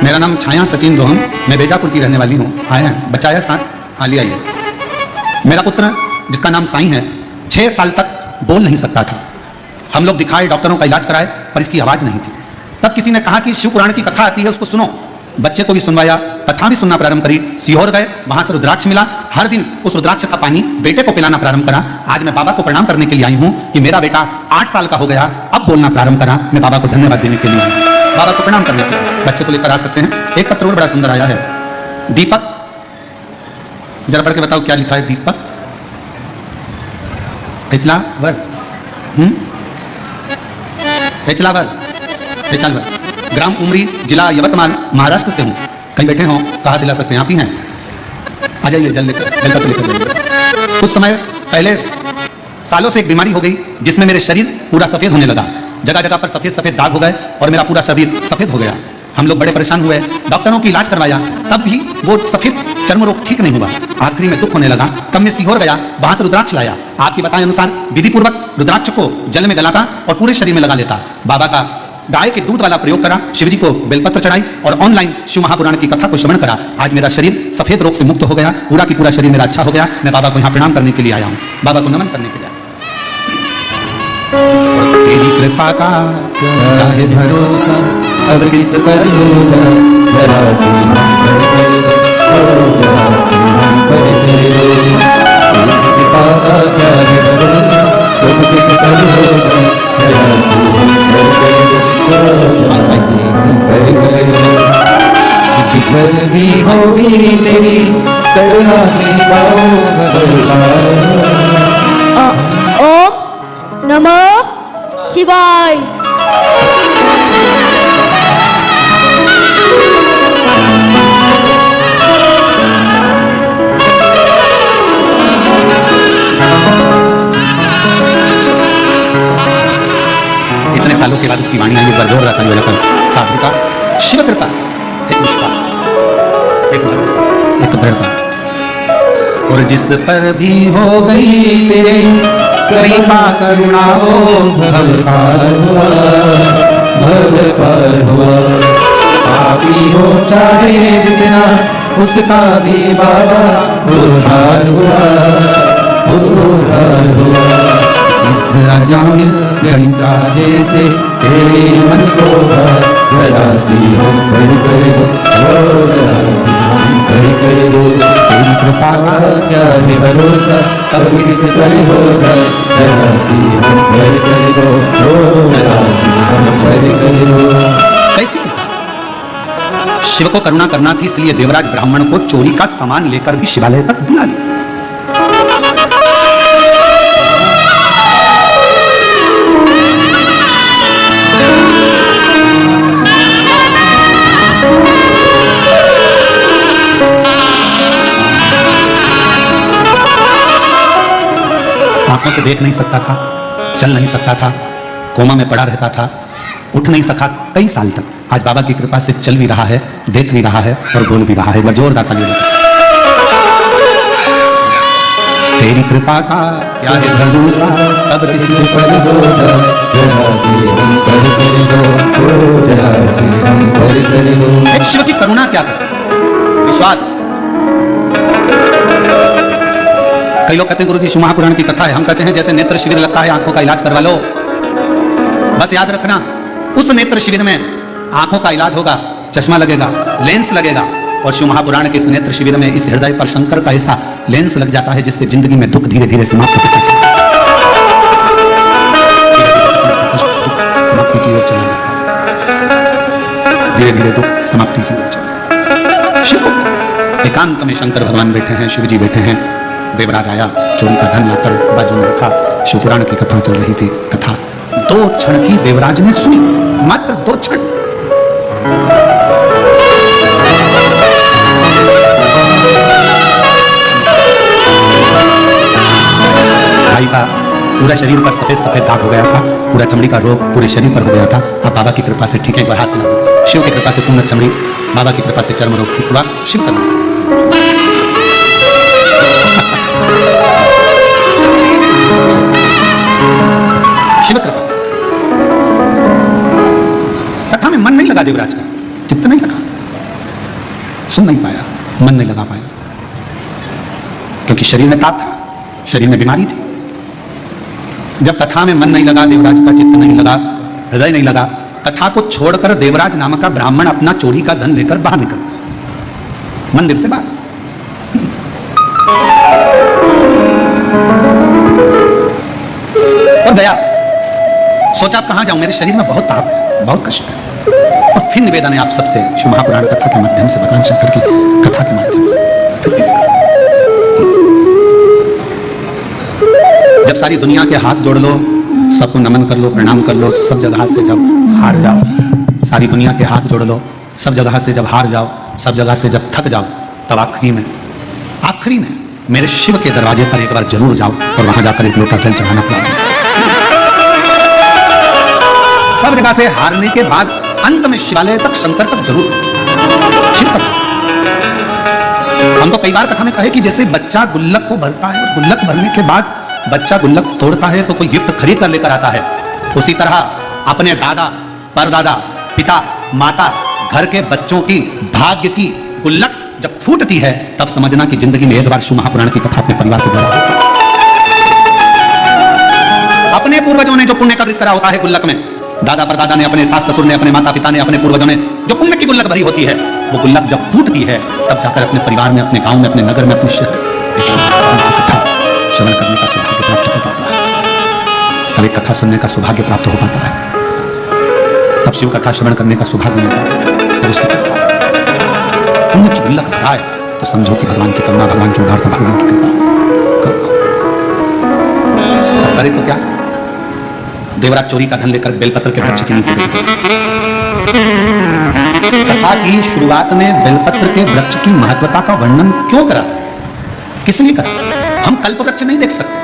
मेरा नाम छाया सचिन रोहम, मैं बेजापुर की रहने वाली हूँ। आए हैं बच्चा आया साथ, हाँ ले आइए। मेरा पुत्र जिसका नाम साईं है 6 साल तक बोल नहीं सकता था। हम लोग दिखाए, डॉक्टरों का इलाज कराए, पर इसकी आवाज नहीं थी। तब किसी ने कहा कि शिव पुराण की कथा आती है उसको सुनो। बच्चे को भी सुनवाया, कथा भी सुनना प्रारंभ करी। सीहोर गए, वहां से रुद्राक्ष मिला। हर दिन उस रुद्राक्ष का पानी बेटे को पिलाना प्रारंभ करा। आज मैं बाबा को प्रणाम करने के लिए आई हूँ कि मेरा बेटा 8 साल का हो गया, अब बोलना प्रारंभ करा। मैं बाबा को धन्यवाद देने के लिए आई हूँ। बाबा को प्रणाम करने के लिए बच्चे को लेकर आ सकते हैं। एक पत्र और बड़ा सुंदर आया है। दीपक, जरा पढ़ के बताओ क्या लिखा है। दीपक हेचलावर, हेचलावर, ग्राम उमरी, जिला यवतमाल, महाराष्ट्र से हूँ। कहीं बैठे हो कहाँ दिला सकते हैं, आप ही हैं। आ जाइए जल्द लेकर जाइए। कुछ समय पहले सालों से एक बीमारी हो गई जिसमें मेरे शरीर पूरा सफेद होने लगा। जगह जगह पर सफेद सफेद दाग हो गए और मेरा पूरा शरीर सफेद हो गया। हम लोग बड़े परेशान हुए, डॉक्टरों की इलाज करवाया, तब भी वो सफेद चर्म रोग ठीक नहीं हुआ। आखिरी में दुख होने लगा। तब मैं सीहोर गया, वहां से रुद्राक्ष लाया। आपके बताए अनुसार विधि पूर्वक रुद्राक्ष को जल में गलाता और पूरे शरीर में लगा लेता। बाबा का गाय के दूध वाला प्रयोग करा, शिवजी को बेलपत्र चढ़ाई और ऑनलाइन शिव महापुराण की कथा को श्रवण करा। आज मेरा शरीर सफेद रोग से मुक्त हो गया, पूरा की पूरा शरीर मेरा अच्छा हो गया। मैं बाबा को यहाँ प्रणाम करने के लिए आया हूँ, बाबा को नमन करने के लिए। तेरी कृपा का क्या है भरोसा अब किस पर भरोसा जरा सी हम पर करो जरा सी हम पर करो तेरी कृपा का क्या है भरोसा अब किस पर भरोसा जरा सी हम पर करो जरा सी हम पर करो किसी पर भी होगी तेरी करुणा की पाओ ओम नमः शिवाय। इतने सालों के बाद उसकी वाणी आई, एक बार जोर रहा था साधु का शिव कृपा, एक विश्वास, एक दृढ़ता। और जिस पर भी हो गई कृपा करुणा हो भव पार हुआ पापी हो चाहे जितना उसका भी बाबा उद्धार हुआ जामिल गंगा जैसे तेरे मन को सी हो कर दो तेरी कृपा का क्या है भरोसा अब किस पर हो जाए जरा सी हम कर दो जरा सी हम कर दो। कैसी कृपा? शिव को करुणा करना थी, इसलिए देवराज ब्राह्मण को चोरी का सामान लेकर भी शिवालय तक बुला लिया। आंखों से देख नहीं सकता था, चल नहीं सकता था, कोमा में पड़ा रहता था, उठ नहीं सका कई साल तक। आज बाबा की कृपा से चल भी रहा है, देख भी रहा है और बोल भी रहा है। वह जोरदार ताली बजाओ। तेरी कृपा का क्या है भरोसा अब किस पर हो जाए जरा सी हम कर दो जरा सी हम कर दो। एक शिव की करुणा क्या कर, विश्वास। कई लोग कहते हैं गुरुजी शिव महापुराण की कथा है, हम कहते हैं जैसे नेत्र शिविर लगता है आंखों का इलाज करवा लो। बस याद रखना उस नेत्र शिविर में आंखों का इलाज होगा, चश्मा लगेगा, लेंस लगेगा। और शिव महापुराण के इस नेत्र शिविर में इस हृदय पर शंकर का ऐसा लेंस लग जाता है जिससे जिंदगी में दुख धीरे धीरे समाप्त होता है, समाप्ति की ओर चला जाता है, धीरे धीरे दुख समाप्ति की ओर चला। शिव एकांत में शंकर भगवान बैठे हैं, शिव जी बैठे हैं। देवराज आया, चोरी का धन लाकर बाजू में रखा। शिव पुराण की कथा चल रही थी। कथा 2 क्षण की देवराज ने सुनी, मात्र 2 क्षण। पूरा शरीर पर सफेद सफेद दाग हो गया था, पूरा चमड़ी का रोग पूरे शरीर पर हो गया था। अब बाबा की कृपा से ठीक है, एक बार हाथ हिला दो। शिव की कृपा से पूर्ण चमड़ी, बाबा की कृपा से चर्म रोग ठीक हुआ, शिव का नाम। शिव कृपा। कथा में मन नहीं लगा देवराज का, चित्त नहीं लगा, सुन नहीं पाया, मन नहीं लगा पाया, क्योंकि शरीर में ताप था, शरीर में बीमारी थी। जब कथा में मन नहीं लगा, देवराज का चित्त नहीं लगा, हृदय नहीं लगा, कथा को छोड़कर देवराज नामक का ब्राह्मण अपना चोरी का धन लेकर बाहर निकल, मंदिर से बाहर। और गया, सोचा कहां जाऊं, मेरे शरीर में बहुत ताप है, बहुत कष्ट है। और फिर निवेदन है आप सबसे, शिव महापुराण कथा के माध्यम से, भगवान शंकर की कथा के माध्यम से फिर निवेदन। जब सारी दुनिया के हाथ जोड़ लो, सबको नमन कर लो, प्रणाम कर लो, सब जगह से जब हार जाओ, सारी दुनिया के हाथ जोड़ लो, सब जगह से जब हार जाओ, सब जगह से जब थक जाओ, तब आखिरी में मेरे शिव के दरवाजे पर एक बार जरूर जाओ और वहां जाकर एक लोटा जल चढ़ाना पड़ा। सब जगह से हारने के बाद अंत में शिवालय तक, शंकर तक जरूर शिव तक। हम तो कई बार कथा में कहे कि जैसे बच्चा गुल्लक को भरता है और गुल्लक भरने के बाद बच्चा गुल्लक तोड़ता है तो कोई गिफ्ट खरीद कर लेकर आता है, उसी तरह अपने दादा, परदादा, पिता, माता, घर के बच्चों की भाग्य की गुल्लक जब फूटती है, तब समझना कि जिंदगी में एक बार शिव महापुराण की कथा अपने परिवार के द्वारा। अपने पूर्वजों ने जो पुण्य का करा होता है गुल्लक में, दादा परदादा ने, अपने सास ससुर ने, अपने माता पिता ने, अपने पूर्वजों ने जो पुण्य की गुल्लक भरी होती है, वो गुल्लक जब फूटती है, तब जाकर अपने परिवार में, अपने गांव में, अपने नगर में, अपने शहर कथा श्रवण करने का सौभाग्य प्राप्त हो पाता है। तब एक कथा सुनने का सौभाग्य प्राप्त हो पाता है, तब शिव कथा श्रवण करने का सौभाग्य मिलता है। जब उसकी पुण्य की गुल्लक भराए तो समझो कि भगवान की करुणा, भगवान की उदारता, भगवान की कृपा। करे तो क्या, देवराज चोरी का धन लेकर बेलपत्र के वृक्ष के नीचे कथा की शुरुआत में बेलपत्र के वृक्ष की महत्वता का वर्णन क्यों करा, किस लिए करा? हम कल्प वृक्ष नहीं देख सकते,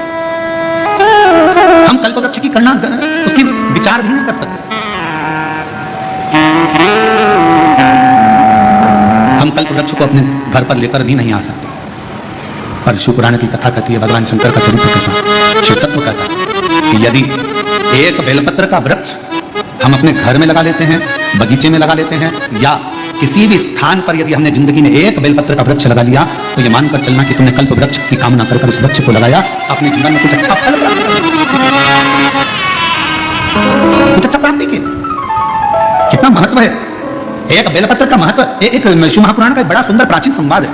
हम कल्प वृक्ष की करना, उसकी विचार भी नहीं कर सकते, हम कल्प वृक्ष को अपने घर पर लेकर भी नहीं आ सकते। पर शिव पुराण की कथा कहती है, भगवान शंकर का चरित्र कहता, शिव तत्व कहता है कि यदि एक बेलपत्र का वृक्ष हम अपने घर में लगा लेते हैं, बगीचे में लगा लेते हैं, या किसी भी स्थान पर यदि हमने जिंदगी में एक बेलपत्र का वृक्ष लगा लिया, तो ये मानकर चलना कि तुमने कल्प वृक्ष की कामना कर उस वृक्ष को लगाया, अपने जीवन में कुछ अच्छा फल प्राप्त, कुछ अच्छा प्राप्ति के। कितना महत्व है एक बेलपत्र का महत्व। एक शिव महापुराण का एक बड़ा सुंदर प्राचीन संवाद है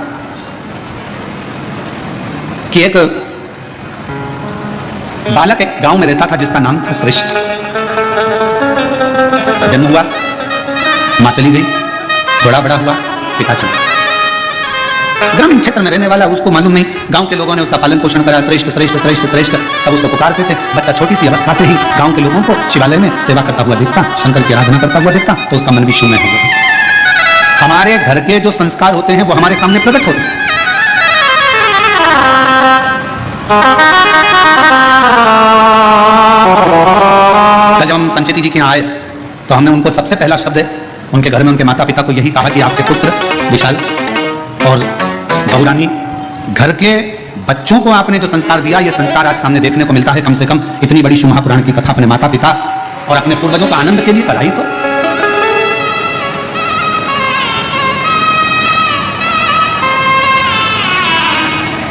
कि एक बालक एक गांव में रहता था जिसका नाम था श्रेष्ठ। जन्म हुआ, मां चली गई, थोड़ा बड़ा हुआ, पिता चला। ग्रामीण क्षेत्र में रहने वाला, उसको मालूम नहीं, गांव के लोगों ने उसका पालन पोषण करा, श्रेष्ठ श्रेष्ठ श्रेष्ठ श्रेष्ठ सब उसको पुकारते थे। बच्चा छोटी सी अवस्था से ही गांव के लोगों को शिवालय में सेवा करता हुआ देखता, शंकर की आराधना करता हुआ देखता, तो उसका मन भी शिव में हो गया। हमारे घर के जो संस्कार होते हैं वो हमारे सामने प्रकट होते हैं। जब हम संचेती जी के यहाँ आए तो हमने उनको सबसे पहला शब्द उनके घर में उनके माता पिता को यही कहा कि आपके पुत्र विशाल और बहुरानी, घर के बच्चों को आपने जो संस्कार दिया, ये संस्कार आज सामने देखने को मिलता है। कम से कम इतनी बड़ी शिव महापुराण की कथा अपने माता पिता और अपने पूर्वजों का आनंद के लिए कराई तो।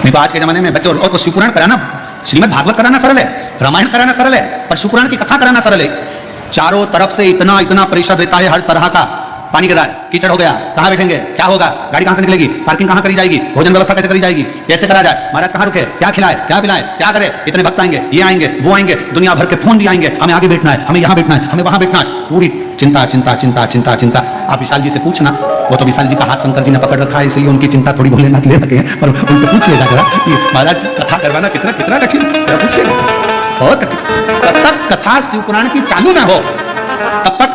नहीं तो आज के जमाने में बच्चों और शिव पुराण कराना, श्रीमद् भागवत कराना सरल है, रामायण कराना सरल है, पर शिव पुराण की कथा कराना सरल है। चारों तरफ से इतना इतना प्रेशर रहता है, हर तरह का पानी गिरा है, कीचड़ हो गया, कहां बैठेंगे, क्या होगा, गाड़ी कहां से निकलेगी, पार्किंग कहां करी जाएगी, भोजन व्यवस्था कैसे करी जाएगी, कैसे करा जाए, महाराज कहां रुके, क्या खिलाए, क्या पिलाए, क्या करे, इतने भक्त आएंगे, ये आएंगे, वो आएंगे, दुनिया भर के फोन भी आएंगे, हमें आगे बैठना है, हमें यहां बैठना है, हमें वहां बैठना है, पूरी चिंता चिंता चिंता चिंता चिंता। आप विशाल जी से पूछना, वो तो विशाल जी का हाथ शंकर जी ने पकड़ रखा है, इसलिए उनकी चिंता थोड़ी भोलेनाथ ले लगे हैं, पर उनसे पूछिएगा जरा कि महाराज कथा करवाना कितना कितना कठिन, पूछिएगा बहुत कठिन। तब तक कथा शिव पुराण की चालू ना हो तब तक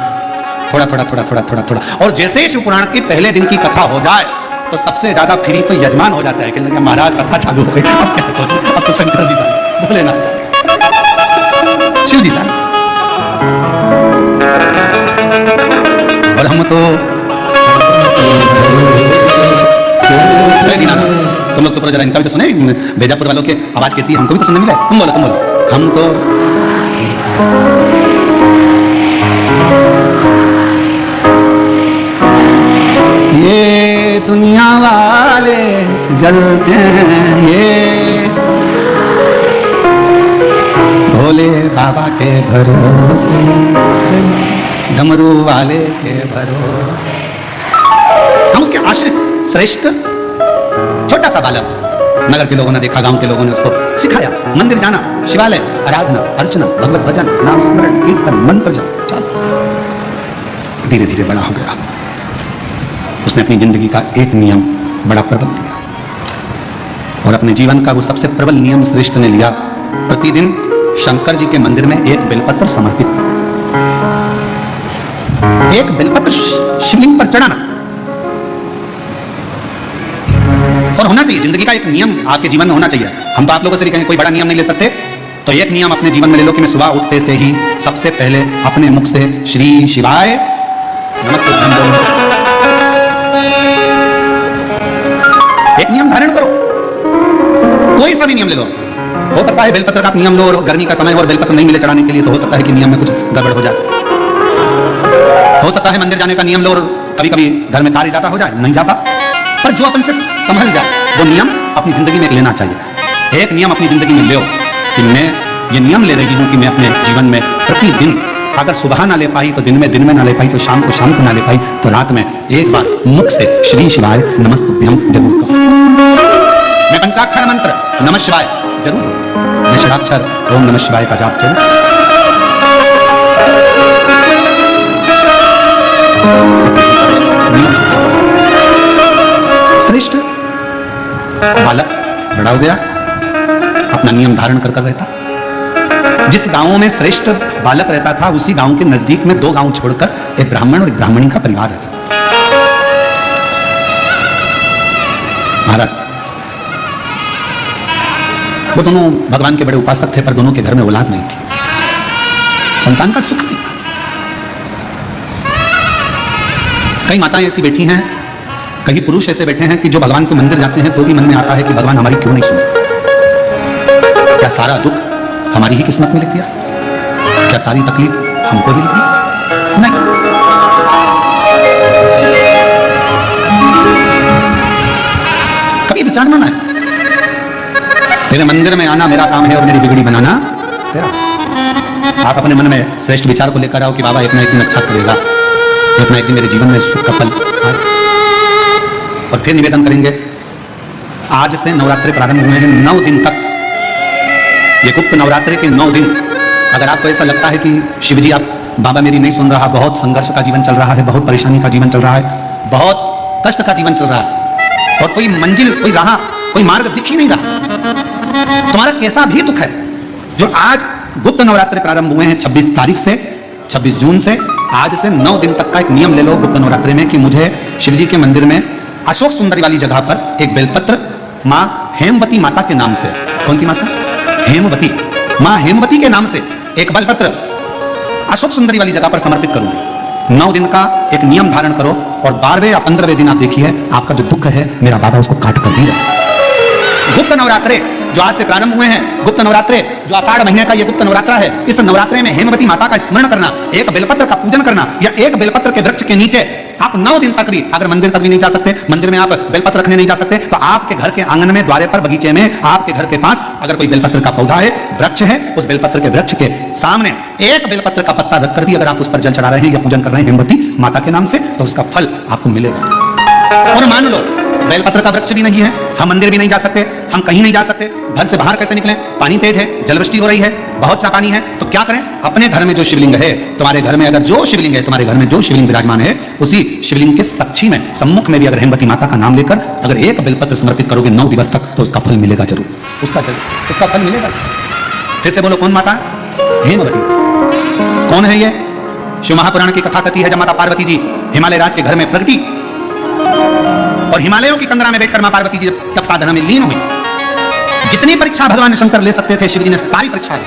थोड़ा थोड़ा थोड़ा थोड़ा थोड़ा थोड़ा, और जैसे ही शिव पुराण की पहले दिन की कथा हो जाए तो सबसे ज्यादा फ्री तो यजमान हो जाता है कि महाराज कथा चालू हो गई, अब क्या सोचो, अब तो शंकर जी जाए, भोलेनाथ। शिव जी जाने। और हम तो तुम लोग तो जरा इनका भी तो सुने, बेजापुर वालों के आवाज कैसी है, हमको भी तो सुनने मिले। तुम बोलो हम तो ये दुनिया वाले जलते हैं, ये भोले बाबा के भरोसे, डमरू वाले के भरोसे। हम उसके आश्रित श्रेष्ठ छोटा सा बालक, नगर के लोगों ने देखा, गांव के लोगों ने उसको सिखाया, मंदिर जाना, शिवालय, आराधना, अर्चना, भगवत भजन, नाम स्मरण, कीर्तन, मंत्र जाप। चलो धीरे धीरे बड़ा हो गया। उसने अपनी जिंदगी का एक नियम बड़ा प्रबल लिया और अपने जीवन का वो सबसे प्रबल नियम श्रेष्ठ ने लिया। प्रतिदिन शंकर जी के मंदिर में एक बेलपत्र समर्पित, एक बेलपत्र शिवलिंग पर चढ़ाना। और होना चाहिए, जिंदगी का एक नियम आपके जीवन में होना चाहिए। हम तो आप लोगों से भी कहेंगे कोई बड़ा नियम नहीं ले सकते, तो एक नियम अपने जीवन में ले लो कि मैं सुबह उठते से ही सबसे पहले अपने मुख से श्री शिवाय नमस्ते बोलो। एक नियम धारण करो, कोई सा भी नियम ले लो। हो सकता है बेलपत्र का नियम लो और गर्मी का समय और बेलपत्र नहीं मिले चढ़ाने के लिए, तो हो सकता है कि नियम में कुछ गड़बड़ हो जाए। हो सकता है मंदिर जाने का नियम लो और कभी कभी घर में कार्य जाता हो जाए, नहीं जाता। पर जो अपन से संभल जाए वो नियम अपनी जिंदगी में लेना चाहिए। एक नियम अपनी जिंदगी में लो कि मैं ये नियम ले रही हूं कि मैं अपने जीवन में प्रतिदिन, अगर सुबह ना ले पाई तो दिन में ना ले पाई तो शाम को ना ले पाई तो रात में एक बार मुख से श्री शिवाय नमस्तुभ्यं जरूर करो। मैं पंचाक्षर मंत्र नमः शिवाय जरूर करूं। मैं षडाक्षर ओम नमः शिवाय का जाप जरूर। श्रेष्ठ बालक बड़ा हो गया, अपना नियम धारण कर रहता। जिस गांव में श्रेष्ठ बालक रहता था उसी गांव के नजदीक में 2 गांव छोड़कर एक ब्राह्मण और एक ब्राह्मणी का परिवार रहता था। महाराज वो दोनों भगवान के बड़े उपासक थे, पर दोनों के घर में औलाद नहीं थी, संतान का सुख नहीं। कई माताएं ऐसी बैठी हैं, कई पुरुष ऐसे बैठे हैं कि जो भगवान के मंदिर जाते हैं तो भी मन में आता है कि भगवान हमारी क्यों नहीं सुनता। क्या सारा दुख हमारी ही किस्मत में लिख दिया? क्या सारी तकलीफ हमको ही लिख दी? नहीं। कभी विचार माना है तेरे मंदिर में आना मेरा काम है और मेरी बिगड़ी बनाना तेरा। आप अपने मन में श्रेष्ठ विचार को लेकर आओ कि बाबा एक ना एक दिन अच्छा करेगा, एक ना एक दिन मेरे जीवन में सुख का फल आए। और फिर निवेदन करेंगे, आज से नवरात्रि प्रारंभ हुए हैं, 9 दिन तक, ये गुप्त नवरात्रि के 9 दिन, अगर आपको ऐसा लगता है कि शिवजी आप बाबा मेरी नहीं सुन रहा, बहुत संघर्ष का जीवन चल रहा है, बहुत परेशानी का जीवन चल रहा है, बहुत कष्ट का जीवन चल रहा है और कोई मंजिल, कोई राह, कोई मार्ग दिख ही नहीं रहा, तुम्हारा कैसा भी दुख है, जो आज गुप्त नवरात्रि प्रारंभ हुए हैं 26 तारीख से, 26 जून से, आज से 9 दिन तक का एक नियम ले लो गुप्त नवरात्रि में कि मुझे शिवजी के मंदिर में अशोक सुंदरी वाली जगह पर एक बेलपत्र माँ हेमवती माता के नाम से, कौन सी माता? हेमवती, माँ हेमवती के नाम से एक बेलपत्र अशोक सुंदरी वाली जगह पर समर्पित करूंगी। 9 दिन का एक नियम धारण करो और 12वें या 15वें दिन आप देखिए आपका जो दुख है मेरा बाबा उसको काट कर ही रहा। गुप्त नवरात्रे जो आज से प्रारंभ हुए हैं, गुप्त नवरात्रे जो आषाढ़ महीने का ये गुप्त नवरात्रा है, इस नवरात्रे में हेमवती माता का स्मरण करना, एक बेलपत्र का पूजन करना या एक बेलपत्र के वृक्ष के नीचे आप 9 दिन तक भी, अगर मंदिर तक भी नहीं जा सकते, मंदिर में आप बेलपत्र रखने नहीं जा सकते, तो आपके घर के आंगन में, द्वारे पर, बगीचे में, आपके घर के पास अगर कोई बेलपत्र का पौधा है, वृक्ष है, उस बेलपत्र के वृक्ष के सामने एक बेलपत्र का पत्ता रखकर भी अगर आप उस पर जल चढ़ा रहे हैं या पूजन कर रहे हैं हेमवती माता के नाम से, तो उसका फल आपको मिलेगा। और मान लो बेलपत्र का वृक्ष भी नहीं है, हम मंदिर भी नहीं जा सकते, हम कहीं नहीं जा सकते, घर से बाहर कैसे निकलें? पानी तेज है, जलवृष्टि हो रही है, बहुत सा पानी है, तो क्या करें? अपने घर में जो शिवलिंग है, तुम्हारे घर में अगर जो शिवलिंग है, तुम्हारे घर में जो शिवलिंग विराजमान है, उसी शिवलिंग के साक्षी में, सम्मुख में भी अगर हेमवती माता का नाम लेकर अगर एक बेलपत्र समर्पित करोगे 9 दिवस तक, तो उसका फल मिलेगा जरूर, उसका फल मिलेगा। फिर से बोलो, कौन माता? हेमवती। कौन है ये? शिव महापुराण की कथा कथी है जब माता पार्वती जी हिमालय राज के घर में प्रगटी और हिमालयों की कंदरा में बैठकर मां पार्वती जी तप साधना में लीन हुई। जितनी परीक्षा भगवान शंकर ले सकते थे शिव जी ने सारी परीक्षा ली।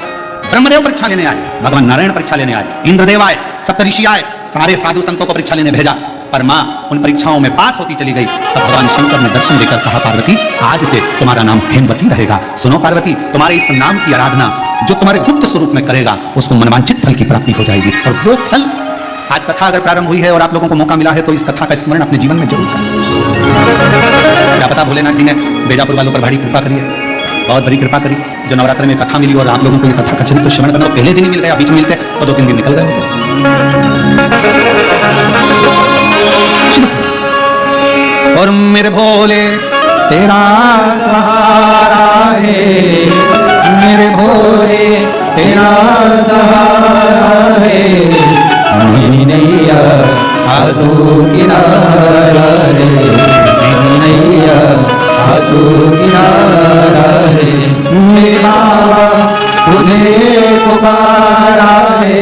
ब्रह्मदेव परीक्षा लेने आए, भगवान नारायण परीक्षा लेने आए, इंद्रदेव आए, सप्तऋषि आए, सारे साधु संतों को परीक्षा लेने भेजा, पर मां उन परीक्षाओं में पास होती चली गई। तब भगवान शंकर ने दर्शन देकर कहा, पार्वती आज से तुम्हारा नाम हेमवती रहेगा। सुनो पार्वती, तुम्हारे इस नाम की आराधना जो तुम्हारे गुप्त स्वरूप में करेगा उसको मनवांछित फल की प्राप्ति हो जाएगी। और वो फल आज कथा अगर प्रारंभ हुई है और आप लोगों को मौका मिला है तो इस कथा का स्मरण अपने जीवन में जरूर करें। क्या पता भोलेनाथ जी ने बेजापुर वालों पर बड़ी कृपा करी है, बहुत बड़ी कृपा करी, जो नवरात्र में कथा मिली और आप लोगों को ये कथा का चरित्र श्रवण करना पहले दिन ही मिल गया, बीच में मिलते तो 2-3 दिन निकल गए। और मेरे भोले तेरा सहारा है, मेरे भोले तेरा सहारा है, मेरी नैया हाथों किनारा है, मेरी नैया हाथों किनारा है, मेरे बाबा तुझे पुकारा है,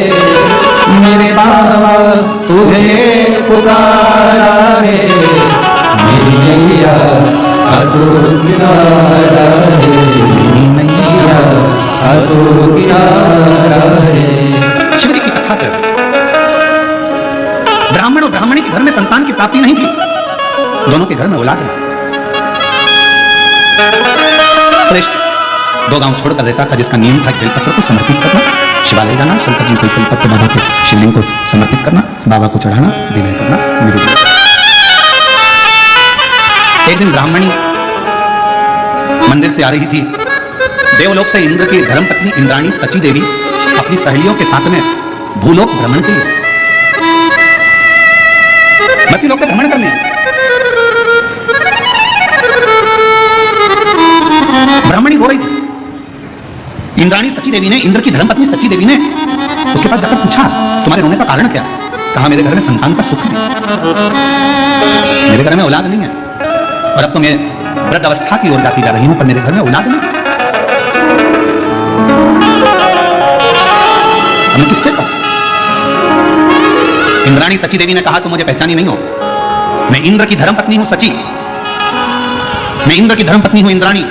मेरे बाबा तुझे पुकारा है, मेरी नैया हाथों किनारा है, मेरी नैया हाथों किनारा है। शिव जी की कथा कर, ब्राह्मण और ब्राह्मणी के घर में संतान की प्राप्ति नहीं थी, दोनों के घर में औलाद है। श्रेष्ठ 2 गांव छोड़कर रहता था, जिसका नियम था बेलपत्र को समर्पित करना, शिवालय जाना, शंकर जी को बेलपत्र बाबा के शिवलिंग को समर्पित करना, बाबा को चढ़ाना, विनय करना, निवेदन। एक दिन ब्राह्मणी मंदिर से आ रही थी, देवलोक से इंद्र की धर्मपत्नी इंद्राणी सची देवी अपनी सहेलियों के साथ में भूलोक भ्रमण के लिए मती लोग भ्रमण करने। ब्राह्मणी रो रही थी। इंद्राणी सची देवी ने, इंद्र की धर्मपत्नी सची देवी ने उसके पास जाकर पूछा, तुम्हारे रोने का कारण क्या? कहा, मेरे घर में संतान का सुख नहीं, मेरे घर में औलाद नहीं है, और अब तो मैं वृद्ध अवस्था की ओर जाती जा रही हूं, पर मेरे घर में औलाद नहीं। अब मैं किससे कहूं? इंद्राणी सची देवी ने कहा, तुम मुझे पहचानी नहीं हो, मैं इंद्र की धर्मपत्नी हूं सची, मैं इंद्र की धर्मपत्नी हूं इंद्राणी।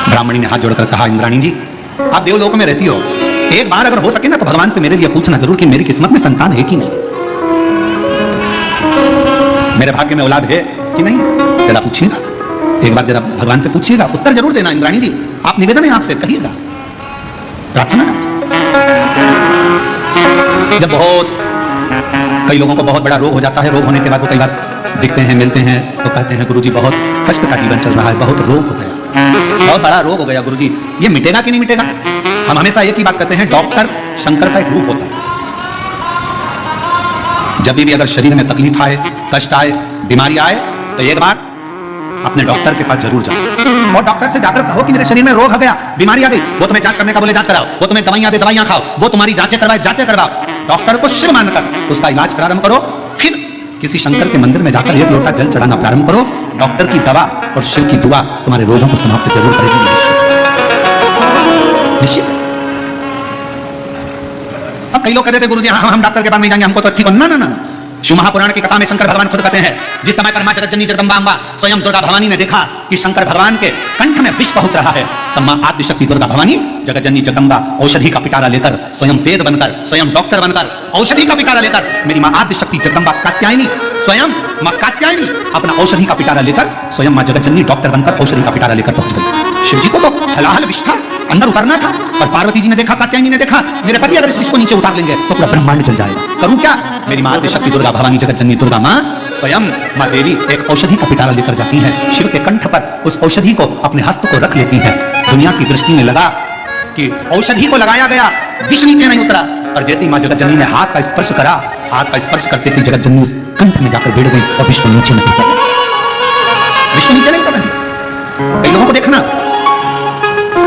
ब्राह्मणी ने हाथ जोड़कर कहा, इंद्राणी जी आप देवलोक में रहती हो, एक बार अगर हो सके ना तो भगवान से मेरे लिए पूछना जरूर कि मेरी किस्मत में संतान है कि नहीं, मेरे भाग्य में औलाद है कि नहीं, जरा पूछिएगा, एक बार जरा भगवान से पूछिएगा, उत्तर जरूर देना इंद्राणी जी, आप निवेदन है आपसे, कहिएगा, प्रार्थना है आपसे। जब बहुत कई लोगों को बहुत बड़ा रोग हो जाता है, रोग होने के बाद वो कई बार दिखते हैं, मिलते हैं तो कहते हैं, गुरुजी बहुत कष्ट का जीवन चल रहा है, बहुत रोग हो गया, बहुत बड़ा रोग हो गया गुरुजी, ये मिटेगा कि नहीं मिटेगा? हम हमेशा एक ही बात कहते हैं, डॉक्टर शंकर का एक रूप होता है। जब भी अगर शरीर में तकलीफ आए, कष्ट आए, बीमारी आए, तो एक बार अपने डॉक्टर के पास जरूर जाओ और डॉक्टर से जाकर कहो कि मेरे शरीर में रोग हो गया, बीमारी आ गई, वो तुम्हें जांच करने का बोले जांच कराओ, वो तुम्हें दवाइयां दे दवाइयां खाओ, वो तुम्हारी जांचें करवाए जांचें करवाओ, डॉक्टर को शिव मानकर उसका इलाज प्रारंभ करो, फिर किसी शंकर के मंदिर में जाकर 1 लोटा जल चढ़ाना प्रारंभ करो, डॉक्टर की दवा और शिव की दुआ तुम्हारे रोगों को समाप्त जरूर करेगी, निश्चित। अब कई लोग कहते थे गुरुजी हम डॉक्टर के पास नहीं जाएंगे, हमको तो ठीक हो, ना ना ना। शिव महापुराण की कथा में शंकर भगवान खुद कहते हैं, जिस समय पर मां जगतजननी जगदम्बा अम्बा स्वयं दुर्गा भवानी ने देखा कि शंकर भगवान के कंठ में विष पहुंच रहा है, तब मां आदिशक्ति दुर्गा भवानी जगतजननी जगदम्बा औषधि का पिटारा लेकर, स्वयं वेद बनकर, स्वयं डॉक्टर बनकर, औषधि का पिटारा लेकर, मेरी मां आदिशक्ति जगदम्बा कात्यायनी, स्वयं मां कात्यायनी अपना औषधि का पिटारा लेकर, स्वयं मां जगतजननी डॉक्टर बनकर औषधि का पिटारा लेकर पहुंच गई। शिव जी को तो हलाहल विष था, अंदर उतरना था, और पार्वती जी ने देखा, कात्यायनी ने देखा, मेरे पति अगर इस विष को नीचे उतार लेंगे तो पूरा ब्रह्मांड चल जाएगा, करूं क्या? मेरी मां आदिशक्ति दुर्गा भवानी जगतजननी दुर्गा मां स्वयं मां देवी एक औषधि का पिटारा लेकर जाती है, शिव के कंठ पर उस औषधि को अपने हस्त को रख लेती है। दुनिया की दृष्टि में लगा कि औषधि को लगाया गया, विष नीचे नहीं उतरा, और जैसे ही मां जगतजननी ने हाथ का स्पर्श करा, हाथ का स्पर्श करते थे जगतजननी उस कंठ में जाकर बैठ गई और विष नीचे नहीं उतरा, विष नीचे नहीं उतरा। कई लोगों को देखना,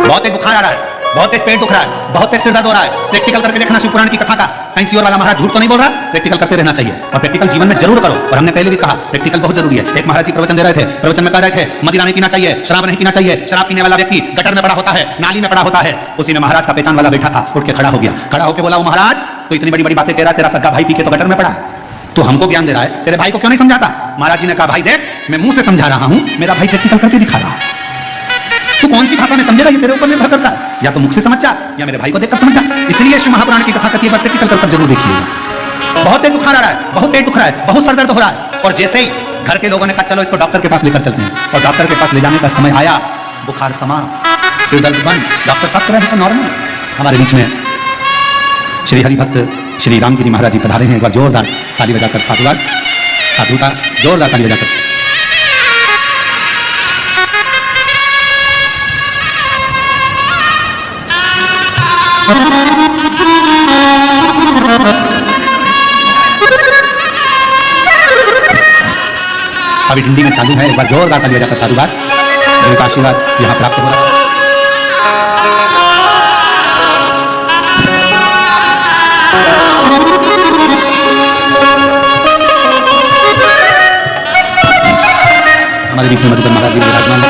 बहुत तेज बुखार आ रहा है, बहुत तेज पेट दुख रहा है, बहुत तेज सिर दर्द हो रहा है, प्रैक्टिकल करके देखना शिव पुराण की कथा का, कहीं सियोर वाला महाराज झूठ तो नहीं बोल रहा, प्रैक्टिकल करते रहना चाहिए, और प्रैक्टिकल जीवन में जरूर करो। और हमने पहले भी कहा प्रैक्टिकल बहुत जरूरी है। एक महाराज जी प्रवचन दे रहे थे, प्रवचन में कह रहे थे मदिरा नहीं पीना चाहिए, शराब नहीं पीना चाहिए, शराब पीने वाला व्यक्ति गटर में पड़ा होता है, नाली में पड़ा होता है। उसी में महाराज का पहचान वाला बैठा था, उठ के खड़ा हो गया, खड़ा होकर बोला, वो महाराज तो इतनी बड़ी बड़ी बातें कह रहा है, तेरा सगा भाई पी के तो गटर में पड़ा, तू हमको ज्ञान दे रहा है, तेरे भाई को क्यों नहीं समझाता? महाराज जी ने कहा, भाई देख, मैं मुंह से समझा रहा हूं, मेरा भाई प्रैक्टिकल करके दिखा रहा है। तू कौन सी भाषा में समझेगा, ये तेरे ऊपर निर्भर करता है। या तो मुख से समझ जा, या मेरे भाई को देखकर समझ जा। इसलिए शिव महापुराण की कथा कथी है, प्रैक्टिकल कर जरूर देखिएगा। बहुत तेज बुखार आ रहा है, बहुत पेट दुख रहा है, बहुत सर दर्द हो रहा है, और जैसे ही घर के लोगों ने कहा चलो इसको डॉक्टर के पास लेकर चलते हैं, और डॉक्टर के पास ले जाने का समय आया, बुखार समा, सिर दर्द बंद, डॉक्टर साहब कह रहे हैं नॉर्मल। हमारे बीच में श्री हरिभक्त श्री रामगिरी महाराज जी पधारे हैं। एक बार जोरदार ताली बजाकर साधु का जोरदार ताली बजाकर। अभी हिंदी में चालू है, एक बार जोरदार ताली बजाकर साधुवाद, जिनका आशीर्वाद यहाँ प्राप्त हो रहा है। हमारे बीच में मधुकर महाराज जी विराजमान है।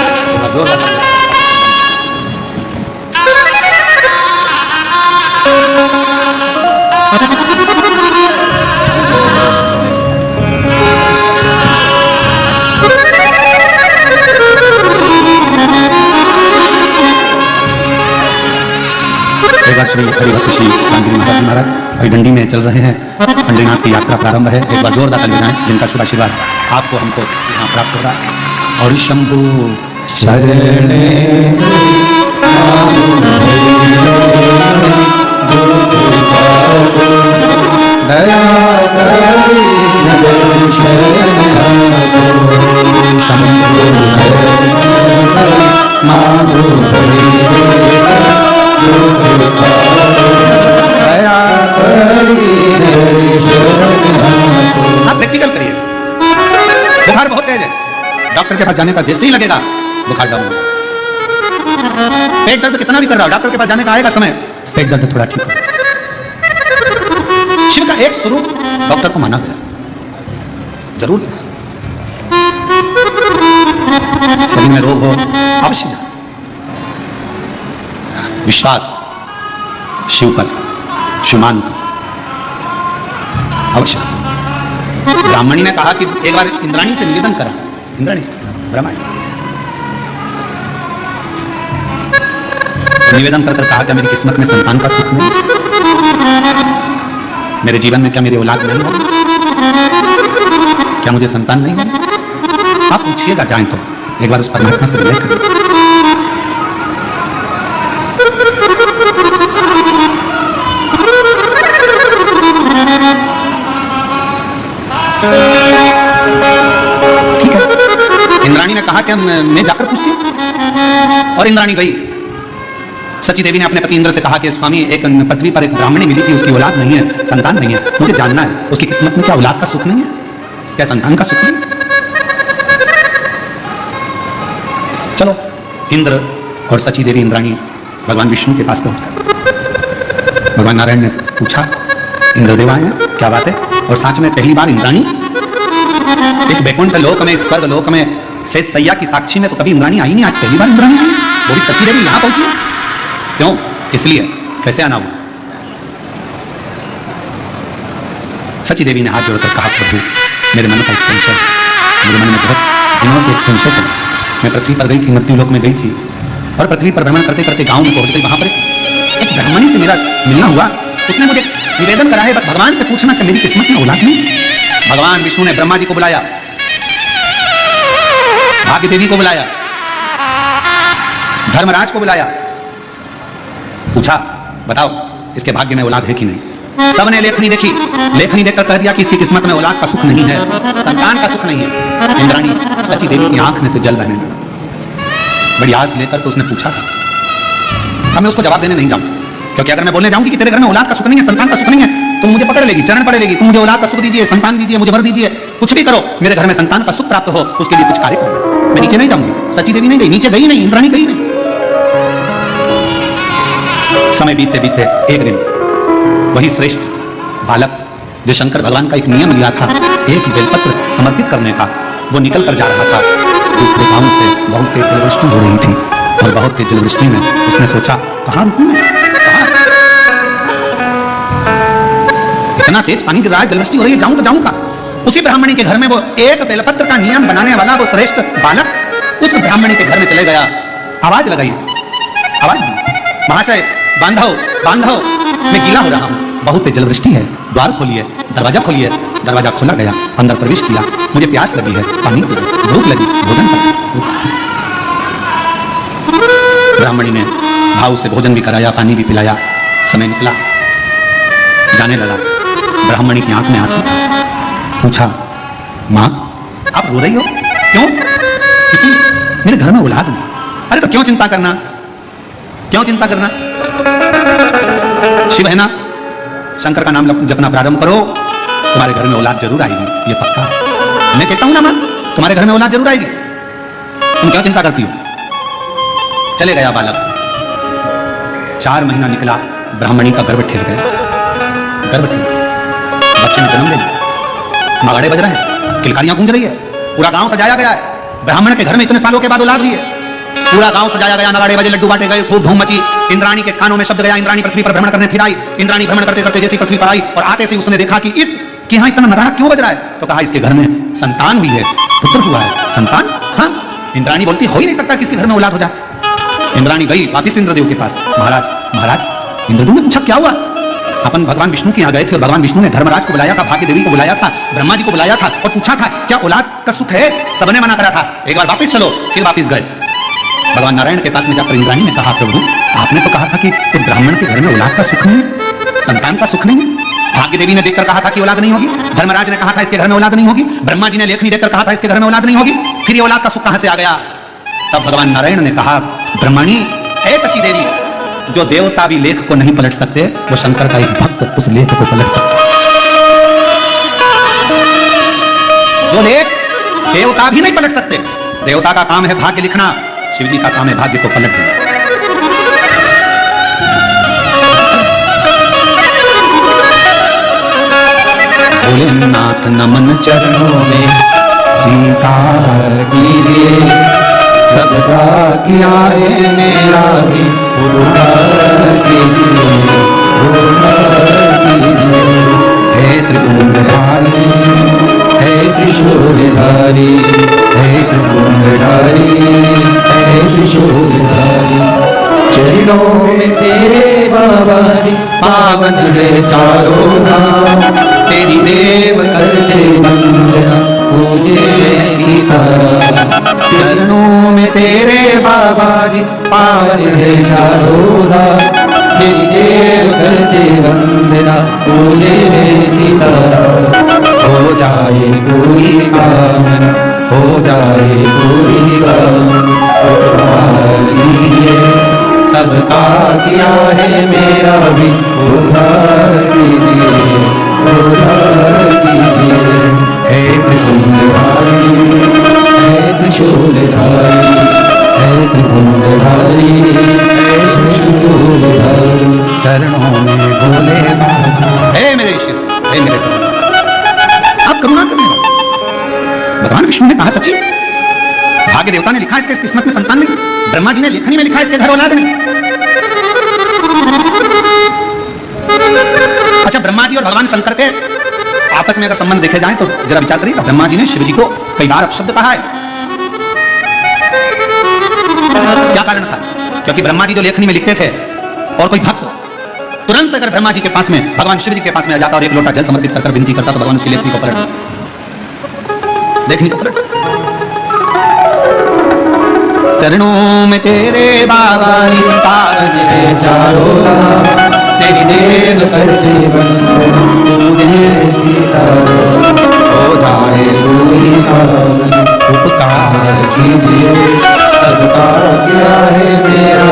एक बार श्री हरिभक्त श्री रामगिरी महाराज जी महाराज हरिडंडी में चल रहे हैं। पंडरीनाथ की यात्रा प्रारंभ है। एक बार जोरदार ताली बजाएं, जिनका शुभ आशीर्वाद आपको हमको यहाँ प्राप्त हो रहा है। और शंभु शरणे दया आप प्रैक्टिकल करिए। बुखार बहुत तेज है, डॉक्टर के पास जाने का जैसे ही लगेगा बुखार डाउन। पेट दर्द कितना भी कर रहा हो, डॉक्टर के पास जाने का आएगा समय, पेट दर्द थोड़ा ठीक हो। शिव का एक स्वरूप डॉक्टर को माना गया, जरूर शरीर में रोग हो अवश्य जा। विश्वास शिव पर, शिवमान पर अवश्य। ब्राह्मणी ने कहा कि एक बार इंद्राणी से निवेदन करा, इंद्राणी से ब्राह्मणी निवेदन कर कहा क्या मेरी किस्मत में संतान का सुख नहीं, मेरे जीवन में क्या मेरी औलाद नहीं होगी, क्या मुझे संतान नहीं होगी? आप पूछिएगा जाए तो एक बार उस परमात्मा से विनय करिए। ठीक है, इंद्राणी ने कहा कि मैं जाकर पूछती हूं, और इंद्राणी गई। सची देवी ने अपने पति इंद्र से कहा कि स्वामी, एक पृथ्वी पर एक ब्राह्मणी मिली थी, उसकी औलाद नहीं है, संतान नहीं है, मुझे जानना है उसकी किस्मत में क्या औलाद का सुख नहीं है, क्या संतान का सुख नहीं? चलो, इंद्र और सची देवी इंद्राणी भगवान विष्णु के पास पहुंचे। भगवान नारायण ने पूछा, इंद्रदेव आए हैं, क्या बात है? और साथ में पहली बार इंद्राणी इस वैकुंठ लोक में, स्वर्ग लोक में शेष सैया की साक्षी में तो कभी इंद्राणी आई नहीं, आज पहली बार इंद्राणी आई, वो भी सची देवी यहां पहुंची। क्यों? इसलिए कैसे आना हुआ? सची देवी ने हाथ जोड़कर कहा, प्रभु मेरे मन का एक संशय, मेरे मन में बहुत दिनों से एक संशय चला। मैं पृथ्वी पर गई थी, मृत्यु लोक में गई थी, और पृथ्वी पर भ्रमण करते करते गांव में पहुंच गई। वहां पर एक ब्राह्मणी से मेरा मिलना हुआ, उसने मुझे निवेदन करा है बस भगवान से पूछना कि मेरी किस्मत में औलाद नहीं। भगवान विष्णु ने ब्रह्मा जी को बुलाया, भाग्य देवी को बुलाया, धर्मराज को बुलाया, पूछा बताओ इसके भाग्य में औलाद है कि नहीं। सबने लेखनी देखी, लेखनी देखकर कह दिया कि इसकी किस्मत में औलाद का सुख नहीं है, संतान का सुख नहीं है। इंद्राणी सची देवी की आंख में से जल बहने लगा। बड़ी आस लेकर तो उसने पूछा था। अब मैं उसको जवाब देने नहीं जाऊंगा, क्योंकि अगर मैं बोलने जाऊंगी कि तेरे घर में औलाद का सुख नहीं है, संतान का सुख नहीं है, तो मुझे पकड़ लेगी, चरण पड़े लेगी, तुम मुझे औलाद का सुख दीजिए, संतान दीजिए, मुझे भर दीजिए, कुछ भी करो, मेरे घर में संतान का सुख प्राप्त हो, उसके लिए कुछ कार्य करो। मैं नीचे नहीं जाऊंगी। सची देवी नहीं गई, नीचे गई नहीं, इंद्राणी गई नहीं। समय बीतते बीतते एक दिन वही श्रेष्ठ बालक जो शंकर भगवान का एक नियम लिया था, एक बेलपत्र समर्पित करने का, वो निकल कर जा रहा था। दूसरे गांव से बहुत तेज जलवृष्टि हो रही थी, और बहुत तेज जलवृष्टि में उसने सोचा कहाँ रुकूं मैं, इतना तेज पानी गिर रहा है, जलवृष्टि हो रही है, जाऊं तो जाऊं कहाँ? उसी ब्राह्मणी के घर में वो एक बेलपत्र का नियम बनाने वाला वो श्रेष्ठ बालक उस ब्राह्मणी के घर में चले गया। आवाज लगाई, आवाज महाशय बांधो बांधो, मैं गीला हो रहा हूं, बहुत तेज जलवृष्टि है, द्वार खोलिए, दरवाजा खोलिए। दरवाजा खोला गया, अंदर प्रवेश किया, मुझे प्यास लगी है, पानी पी, भूख लगी, भोजन कर। ब्राह्मणी ने भाव से भोजन भी कराया, पानी भी पिलाया। समय निकला, जाने लगा। ब्राह्मणी की आंख में आंसू था। पूछा, मां आप रो रही हो क्यों? किसी मेरे घर में औलाद नहीं। अरे तो क्यों चिंता करना, क्यों चिंता करना? शिव है ना, शंकर का नाम जपना प्रारंभ करो, तुम्हारे घर में औलाद जरूर आएगी, ये पक्का है। मैं कहता हूं ना मां, तुम्हारे घर में औलाद जरूर आएगी, तुम क्यों चिंता करती हो? चले गया बालक। 4 महीना निकला, ब्राह्मणी का गर्भ ठहर गया, गर्भ ठहर, बच्चे ने जन्म ले लिया। नगाड़े बज रहे हैं, किलकारियां गूंज रही है, पूरा गांव सजाया गया है। ब्राह्मण के घर में इतने सालों के बाद औलाद हुई है, पूरा गांव सजाया गया, नगाड़े बजे, लड्डू बांटे गए, खूब धूम मची। इंद्राणी के कानों में शब्द गया, इंद्राणी पृथ्वी पर भ्रमण करने फिर आई। इंद्राणी भ्रमण करते करते जैसी पृथ्वी पर आई और आते से उसने देखा कि कि यहाँ इतना नगाड़ा क्यों बज रहा है, तो कहा इसके घर में संतान हुई है, पुत्र हुआ है। संतान? हाँ। इंद्राणी बोलती हो ही नहीं सकता किसके घर में औलाद हो जाए। इंद्राणी गई वापिस इंद्रदेव के पास। महाराज महाराज, इंद्रदेव ने पूछा क्या हुआ? अपन भगवान विष्णु के यहाँ गए थे और भगवान विष्णु ने धर्मराज को बुलाया था, भाग्य देवी को बुलाया था, ब्रह्मा जी को बुलाया था और पूछा था क्या औलाद का सुख है? सबने मना करा था, एक बार वापिस चलो। फिर वापिस गए। भगवान नारायण के पास में जाकर इंद्राणी ने कहा, प्रभु आपने तो कहा था कि ब्राह्मण के घर में औलाद का सुख नहीं है, संतान का सुख नहीं है। भाग्य देवी ने देखकर कहा था कि औलाद नहीं होगी, धर्मराज ने कहा था इसके घर में औलाद नहीं होगी, ब्रह्मा जी ने लेखनी देखकर कहा था इसके घर में औलाद नहीं होगी, फिर ये औलाद का सुख कहां से आ गया? तब भगवान नारायण ने कहा, ब्रह्मणी हे सची देवी, जो देवता भी लेख को नहीं पलट सकते, वो शंकर का एक भक्त उस लेख को पलट सकता। जो लेख देवता भी नहीं पलट सकते, देवता का काम है भाग्य लिखना, शिव जी का काम है भाग्य को पलट देना। भोलेनाथ नमन चरणों में स्वीकार कीजिए, सबका किया है मेरा भी उद्धार कीजिए, उद्धार कीजिए। हे त्रिपुंडधारी, हे त्रिशूलधारी, हे त्रिपुंडधारी, हे त्रिशूलधारी, चरणों में तेरे बाबा जी पावन है चारों धाम, तेरी देव करते वंदना पूजे सीताराम। चरणों में तेरे बाबा जी पावन है चारों धाम, तेरी देव करते वंदना पूजे सीताराम। हो जाए पूरी कामना, हो जाए पूरी कामना, सबका किया है मेरा भी उद्धार कीजिए, उद्धार कीजिए। हे त्रिपुंडधारी, हे त्रिशूलधारी, हे त्रिपुंडधारी, हे त्रिशूलधारी, चरणों में बोले बाबा। हे मेरे शिव, हे मेरे प्रभु, आप करुणा करने वाले। भगवान विष्णु ने कहा, सची भाग्य देवता ने लिखा इसके किस्मत में संतान नहीं, ब्रह्मा जी ने लेखनी में लिखा इसके घर औलाद नहीं। अच्छा, ब्रह्मा जी और भगवान शंकर के आपस में अगर संबंध देखे जाए तो जरा विचार करिए। ब्रह्मा जी ने शिव जी को कई बार अपशब्द कहा है, क्या कारण था? क्योंकि ब्रह्मा जी जो लेखनी में लिखते थे और कोई भक्त तुरंत अगर ब्रह्मा जी के पास में भगवान शिव जी के पास में आ जाता और एक लोटा जल समर्पित कर विनती करता तो भगवान उसकी लेखनी को पलट देते, लेखनी को पलट। चरणों में तेरे बाबा जी पावन है चारों धाम, तेरी देव करते वंदना पूजे सीताराम। हो जाए पूरी कामना, उपकार कीजिए, सबका किया है मेरा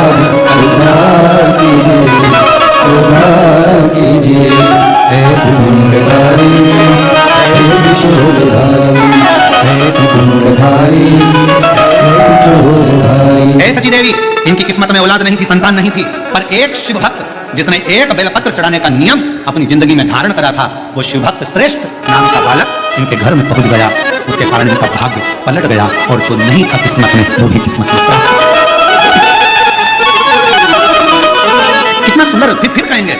कल्याण कीजिए, उद्धार कीजिए। हे त्रिपुंडधारी, हे त्रिशूलधारी, हे त्रिपुंडधारी, हे सची देवी, इनकी किस्मत में औलाद नहीं थी, संतान नहीं थी, पर एक शिव भक्त जिसने एक बेलपत्र चढ़ाने का नियम अपनी जिंदगी में धारण करा था, वो शिव भक्त श्रेष्ठ नाम का बालक इनके घर में पहुंच गया। उसके कारण इनका भाग्य पलट गया और जो नहीं था किस्मत में वो भी किस्मत में प्राप्त। कितना सुंदर, फिर कहेंगे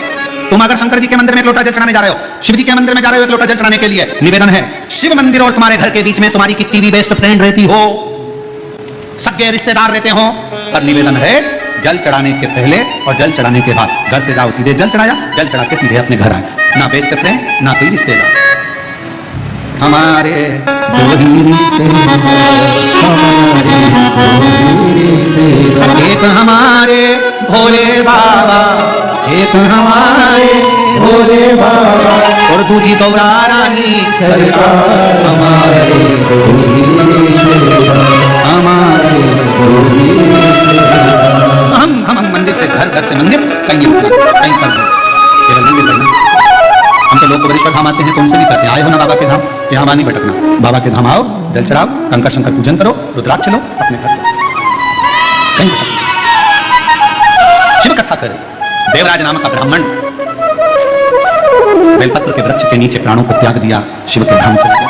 तुम अगर शंकर जी के मंदिर में एक लोटा जल चढ़ाने जा रहे हो, शिव जी के मंदिर में जा रहे हो एक लोटा जल चढ़ाने के लिए, निवेदन है शिव मंदिर और तुम्हारे घर के बीच में तुम्हारी कितनी भी बेस्ट फ्रेंड रहती हो, सगे रिश्तेदार रहते हो, पर निवेदन है जल चढ़ाने के पहले और जल चढ़ाने के बाद घर से जाओ, सीधे जल चढ़ाया, जल चढ़ा के सीधे अपने घर आए, ना बेस्ट फ्रेंड ना कोई रिश्तेदार। हमारे दो ही रिश्ते, एक हमारे भोले बाबा, एक हमारे भोले बाबा और दूजी गौरा रानी सरकार, हमारे हमारे हम मंदिर से घर, घर से मंदिर, कहीं कहीं कर केवल मंदिर नहीं। हम तो लोग को बड़ेश्वर धाम आते हैं तो उनसे भी करते हैं, आए हो ना बाबा के धाम, यहाँ वहां नहीं भटकना, बाबा के धाम आओ, जल चढ़ाओ, कंकर शंकर पूजन करो, रुद्राक्ष लो, अपने घर कहीं शिव कथा करे। देवराज नाम का ब्राह्मण बेलपत्र के वृक्ष के नीचे प्राणों को त्याग दिया, शिव के धाम चला गया।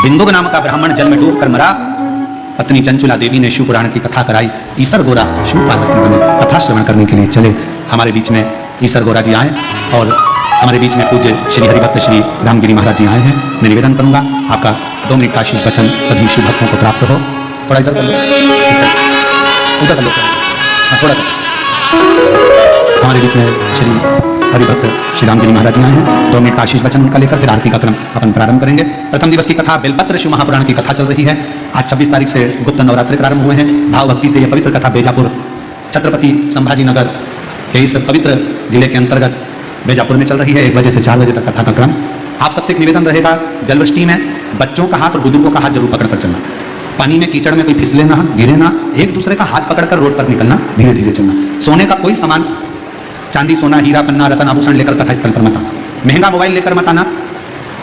बिंदुक नाम का ब्राह्मण जल में डूब कर मरा, पत्नी चंचुला देवी ने शिव पुराण की कथा कराई, ईसर गोरा शिव पार्वती बने, कथा श्रवण करने के लिए चले। हमारे बीच में ईसर गोरा जी आए और हमारे बीच में पूज्य श्री हरिभक्त श्री रामगिरी महाराज जी आए हैं। मैं निवेदन करूंगा आपका 2 मिनट का आशीष वचन सभी शिव भक्तों को प्राप्त हो। थोड़ा इधर कर लो, उधर कर लो, हाँ थोड़ा सा। हमारे बीच में श्री हरिभक्त श्री रामगिरी महाराज जी आए हैं, 2 मिनट का आशीष वचन उनका लेकर फिर आरती का क्रम अपन प्रारंभ करेंगे। प्रथम दिवस की कथा बेलपत्र शिव महापुराण की कथा चल रही है। आज 26 तारीख से गुप्त नवरात्रि प्रारंभ हुए हैं। भाव भक्ति से यह पवित्र कथा बेजापुर छत्रपति संभाजी नगर के इस पवित्र जिले के अंतर्गत बेजापुर में चल रही है। 1 बजे से 4 बजे तक कथा का क्रम। आप सबसे एक निवेदन रहेगा, जलवृष्टि में बच्चों का हाथ और बुजुर्गों का हाथ जरूर पकड़ कर चलना, पानी में कीचड़ में कोई फिसले ना, गिरे ना, एक दूसरे का हाथ पकड़कर रोड पर निकलना, धीरे धीरे चलना। सोने का कोई सामान, चांदी सोना हीरा पन्ना रतन आभूषण लेकर कथा स्थल पर मत आना, महंगा मोबाइल लेकर मत आना,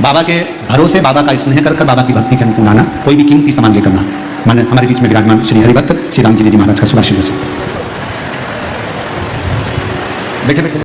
बाबा के भरोसे बाबा का स्नेह कर बाबा की भक्ति के अनुकूल आना, कोई भी कीमती सामान लेकर ना। मैंने हमारे बीच में विराजमान श्री हरिभक्त श्री रामगिरी जी महाराज का सुभाषित वचन। बैठे बैठे